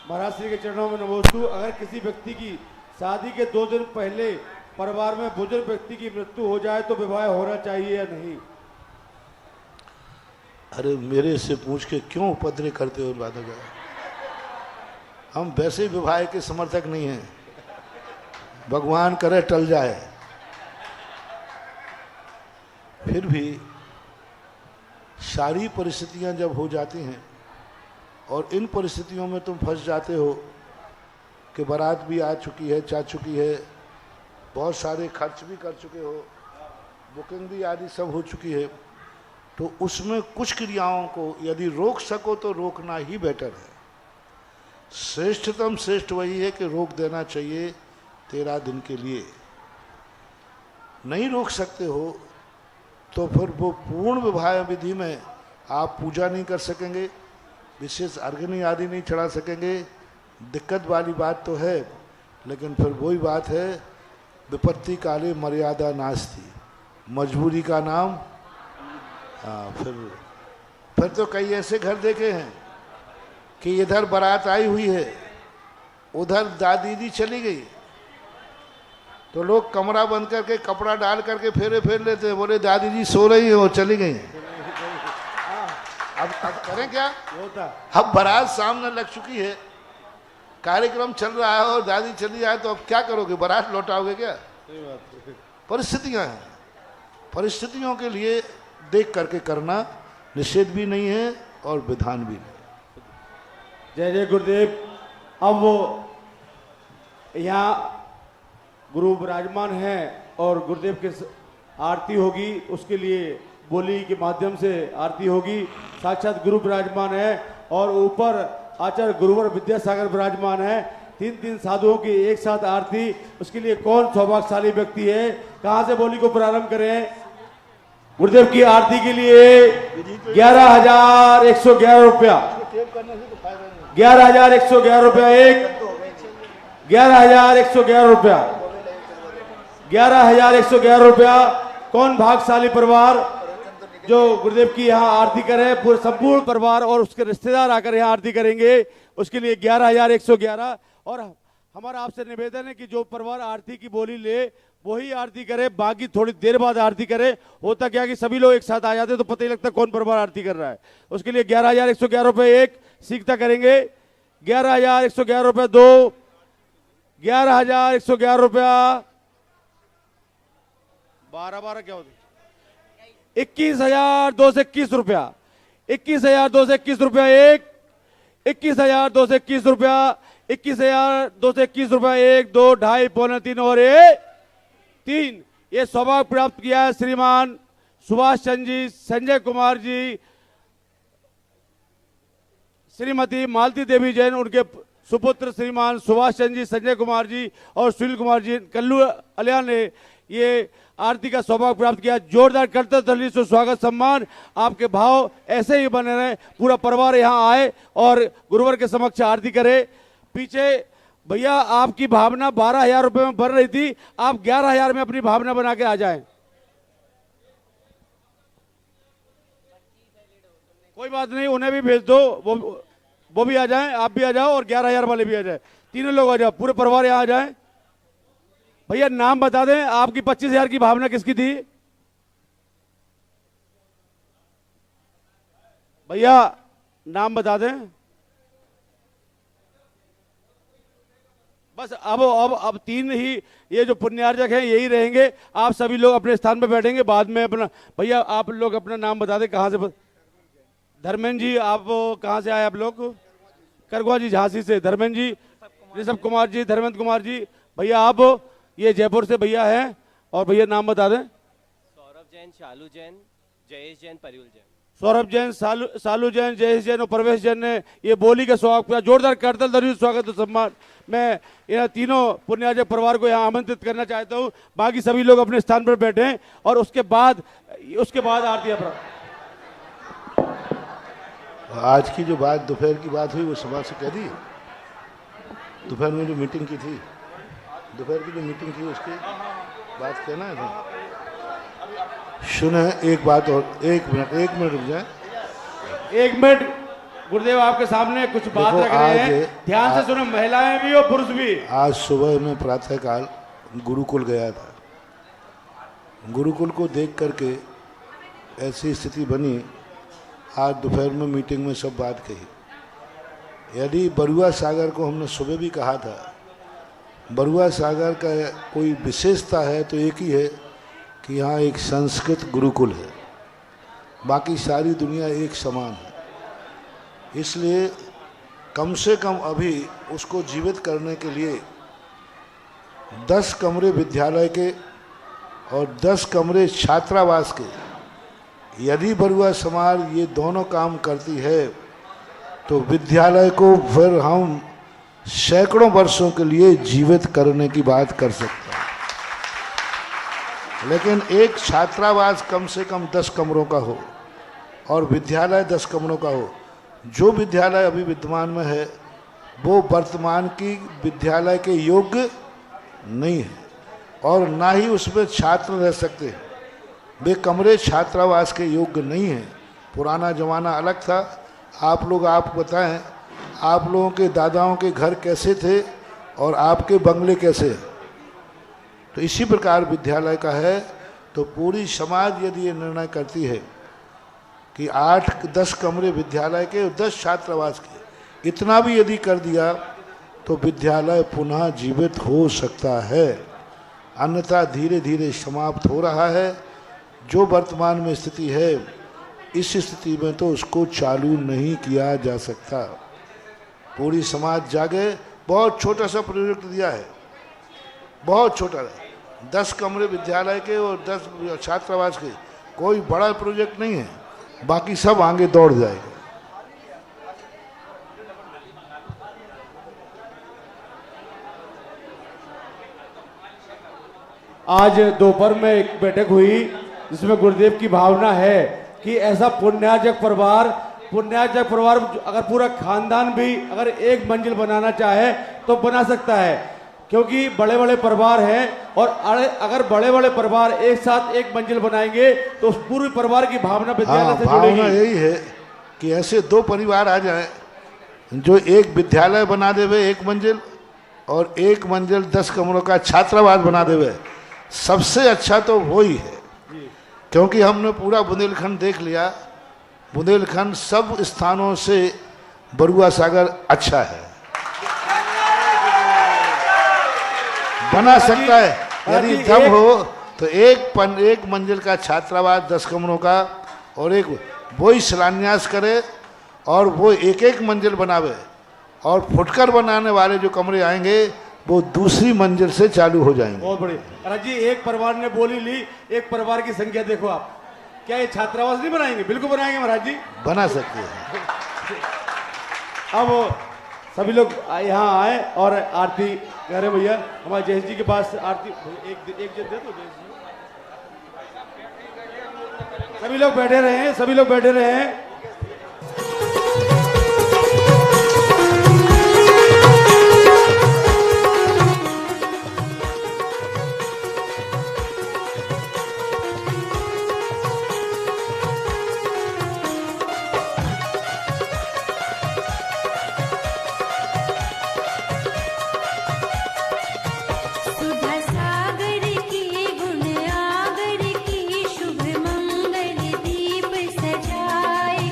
महाराज श्री के चरणों में नमोस्तु। अगर किसी व्यक्ति की शादी के 2 दिन पहले परिवार में बुजुर्ग व्यक्ति की मृत्यु हो जाए तो विवाह होना चाहिए या नहीं? अरे मेरे से पूछ के क्यों उपद्रव करते हो बातों का? हम वैसे विवाह के समर्थक नहीं हैं, भगवान करे टल जाए। फिर भी सारी परिस्थितियां जब हो जाती हैं और इन परिस्थितियों में तुम फंस जाते हो कि बारात भी आ चुकी है, जा चुकी है, बहुत सारे खर्च भी कर चुके हो, बुकिंग भी आदि सब हो चुकी है, तो उसमें कुछ क्रियाओं को यदि रोक सको तो रोकना ही बेटर है। श्रेष्ठतम श्रेष्ठ वही है कि रोक देना चाहिए 13 दिन के लिए। नहीं रोक सकते हो तो फिर वो पूर्ण विवाह विधि में आप पूजा नहीं कर सकेंगे, विशेष अर्घ्य आदि नहीं चढ़ा सकेंगे। दिक्कत वाली बात तो है, लेकिन फिर वही बात है, विपत्ति काले मर्यादा नास्ति, मजबूरी का नाम। हाँ, फिर तो कई ऐसे घर देखे हैं कि इधर बारात आई हुई है, उधर दादी जी चली गई, तो लोग कमरा बंद करके कपड़ा डाल करके फेरे फेर लेते हैं, बोले दादी जी सो रही है, वो चली गई। अब करें क्या? अब बारात सामने लग चुकी है, कार्यक्रम चल रहा है और दादी चली जाए तो अब क्या करोगे? बारात लौटाओगे क्या? परिस्थितियां हैं, परिस्थितियों के लिए देख करके करना निषेध भी नहीं है और विधान भी नहीं। जय जय गुरुदेव। अब वो यहाँ गुरु विराजमान हैं और गुरुदेव के आरती होगी, उसके लिए बोली के माध्यम से आरती होगी। साक्षात गुरु विराजमान है और ऊपर आचार्य गुरुवर विद्यासागर विराजमान है। 3 साधुओं की एक साथ आरती, उसके लिए कौन सौभाग्यशाली व्यक्ति है? कहाँ से बोली को प्रारंभ करें? गुरुदेव की आरती के लिए 11,111 रुपया, 11,111 रुपया एक, 11,111 रुपया, 11,111 रुपया। कौन भाग्यशाली परिवार जो गुरुदेव की यहाँ आरती करे? पूरे संपूर्ण परिवार और उसके रिश्तेदार आकर यहाँ आरती करेंगे, उसके लिए 11,111। और हमारा आपसे निवेदन है कि जो परिवार आरती की बोली ले वही आरती करे, बाकी थोड़ी देर बाद आरती करे। होता क्या कि सभी लोग एक साथ आ जाते तो पता ही लगता कौन परिवार आरती कर रहा है। उसके लिए 11,111 रुपये एक सीखता करेंगे, 11,111 रुपये दो, 11,111 रुपया 12 क्या होती? 21,221 रुपया, 21,221 रुपया एक, 21,221 रुपया, 21,221 रुपया एक, 2, 2.5, पौने 3 और 3। ये सौभाग्य प्राप्त किया है श्रीमान सुभाष चंद्र जी, संजय कुमार जी, श्रीमती मालती देवी जैन, उनके सुपुत्र श्रीमान सुभाष चंद्र जी, संजय कुमार जी और सुनील कुमार जी कल्लू अलिया ने ये आरती का सौभाग्य प्राप्त किया। जोरदार करते तली से स्वागत सम्मान। आपके भाव ऐसे ही बने रहे, पूरा परिवार यहाँ आए और गुरुवर के समक्ष आरती करे। पीछे भैया आपकी भावना 12,000 रुपए में बन रही थी, आप 11,000 में अपनी भावना बना के आ जाएं। कोई बात नहीं, उन्हें भी भेज दो, वो भी आ जाएं, आप भी आ जाओ और 11,000 वाले भी आ जाए, तीनों लोग आ जाओ, पूरे परिवार यहाँ आ जाए। भैया नाम बता दें, आपकी 25,000 की भावना किसकी थी? भैया नाम बता दें, बस अब 3 ही ये जो पुण्यार्जक हैं यही रहेंगे। आप सभी लोग अपने स्थान पर बैठेंगे, बाद में अपना भैया आप लोग अपना नाम बता दें कहाँ से। धर्मेंद्र जी आप कहाँ से आए आप लोग? करगवा जी झांसी से। धर्मेंद्र जी, ऋषभ कुमार जी, धर्मेंद्र कुमार जी, भैया आप ये जयपुर से भैया हैं। और भैया नाम बता दें। सौरभ जैन, शालू जैन, जयेश जैन, परियुल जैन। सौरभ जैन, सालू जैन, जयेश जैन और प्रवेश जैन ने ये बोली का स्वागत किया। जोरदार करतल ध्वनि स्वागत और सम्मान। मैं इन तीनों पुण्यार्जक परिवार को यहाँ आमंत्रित करना चाहता हूँ। बाकी सभी लोग अपने स्थान पर बैठे और उसके बाद आरती। आज की जो बात दोपहर की बात हुई वो समाज से कह दी। दोपहर में जो मीटिंग की थी, उसकी बात कहना है ना। सुने एक बात और, एक मिनट रुक जाए। 1 मिनट गुरुदेव आपके सामने कुछ बात रख रहे हैं, ध्यान से सुनो, महिलाएं भी और पुरुष भी। आज सुबह में प्रातःकाल गुरुकुल गया था। गुरुकुल को देख करके ऐसी स्थिति बनी, आज दोपहर में मीटिंग में सब बात कही। यदि बरुआ सागर को हमने सुबह भी कहा था, बरुआ सागर का कोई विशेषता है तो एक ही है कि यहाँ एक संस्कृत गुरुकुल है, बाकी सारी दुनिया एक समान है। इसलिए कम से कम अभी उसको जीवित करने के लिए 10 कमरे विद्यालय के और 10 कमरे छात्रावास के, यदि बरुआ समाज ये दोनों काम करती है तो विद्यालय को फिर हम सैकड़ों वर्षों के लिए जीवित करने की बात कर सकते हैं। लेकिन एक छात्रावास कम से कम 10 कमरों का हो और विद्यालय 10 कमरों का हो। जो विद्यालय अभी विद्यमान में है वो वर्तमान की विद्यालय के योग्य नहीं है और ना ही उसमें छात्र रह सकते हैं। वे कमरे छात्रावास के योग्य नहीं हैं। पुराना ज़माना अलग था। आप बताएं, आप लोगों के दादाओं के घर कैसे थे और आपके बंगले कैसे हैं। तो इसी प्रकार विद्यालय का है। तो पूरी समाज यदि ये निर्णय करती है कि 8-10 कमरे विद्यालय के और 10 छात्रावास के, इतना भी यदि कर दिया तो विद्यालय पुनः जीवित हो सकता है। अन्यथा धीरे धीरे समाप्त हो रहा है। जो वर्तमान में स्थिति है, इस स्थिति में तो उसको चालू नहीं किया जा सकता। पूरी समाज जागे। बहुत छोटा सा प्रोजेक्ट दिया है, बहुत छोटा है, 10 कमरे विद्यालय के और 10 छात्रावास के, कोई बड़ा प्रोजेक्ट नहीं है। बाकी सब आगे दौड़ जाएगा। आज दोपहर में एक बैठक हुई जिसमें गुरुदेव की भावना है कि ऐसा पुण्यार्जक परिवार अगर पूरा खानदान भी अगर एक मंजिल बनाना चाहे तो बना सकता है, क्योंकि बड़े बड़े परिवार हैं और अगर बड़े बड़े परिवार एक साथ एक मंजिल बनाएंगे तो उस पूरे परिवार की भावना विद्यालय से जुड़ेगी। भावना यही है कि ऐसे 2 परिवार आ जाएं जो एक विद्यालय बना देवे 1 मंजिल और 1 मंजिल 10 कमरों का छात्रावास बना देवे। सबसे अच्छा तो वही है, क्योंकि हमने पूरा बुंदेलखंड देख लिया। बुंदेलखंड सब स्थानों से बरुआ सागर अच्छा है, बना सकता है। यदि दम हो तो एक मंजिल का छात्रावास 10 कमरों का और एक वही शिलान्यास करे और वो एक मंजिल बनावे और फुटकर बनाने वाले जो कमरे आएंगे वो दूसरी मंजिल से चालू हो जाएंगे। बहुत बढ़िया महाराज जी। एक परिवार ने बोली ली, एक परिवार की संख्या देखो आप, क्या ये छात्रावास नहीं बनाएंगे? बिल्कुल बनाएंगे महाराज जी, बना सकते हैं। अब सभी लोग यहाँ आए और आरती कह रहे भैया। हमारे जयेश जी के पास आरती एक दे दो। सभी लोग बैठे रहे हैं। सजाए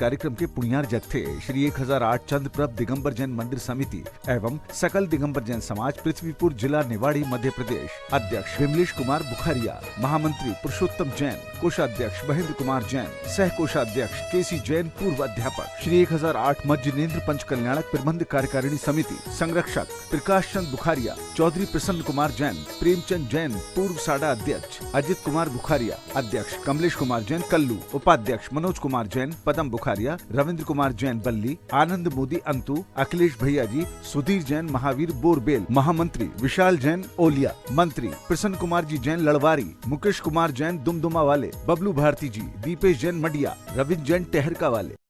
कार्यक्रम के पुण्यार्जक थे श्री 1008 चंद्रप्रभ दिगंबर जैन मंदिर समिति एवं सकल दिगंबर जैन समाज पृथ्वीपुर जिला निवाड़ी मध्य प्रदेश। अध्यक्ष विमलेश कुमार बुखारिया, महामंत्री पुरुषोत्तम जैन, कोषाध्यक्ष महेंद्र कुमार जैन, सह कोषाध्यक्ष केसी जैन, पूर्व अध्यापक। श्री 1008 मज्जिनेन्द्र पंच कल्याणक प्रबंध कार्यकारिणी समिति संरक्षक प्रकाश चंद बुखारिया, चौधरी प्रसन्न कुमार जैन, प्रेमचंद जैन, पूर्व साडा अध्यक्ष, अजित कुमार बुखारिया, अध्यक्ष कमलेश कुमार जैन कल्लू, उपाध्यक्ष मनोज कुमार जैन, पदम बुखारिया, रविंद्र कुमार जैन बल्ली, आनंद मोदी अंतु, अखिलेश भैया जी, सुधीर जैन महावीर बोरबेल, महामंत्री विशाल जैन ओलिया, मंत्री प्रसन्न कुमार जी जैन लड़वारी, मुकेश कुमार जैन दुमदुमा वाले, बबलू भारती जी, दीपेश जैन मडिया, रविंद्र जैन टहरका वाले।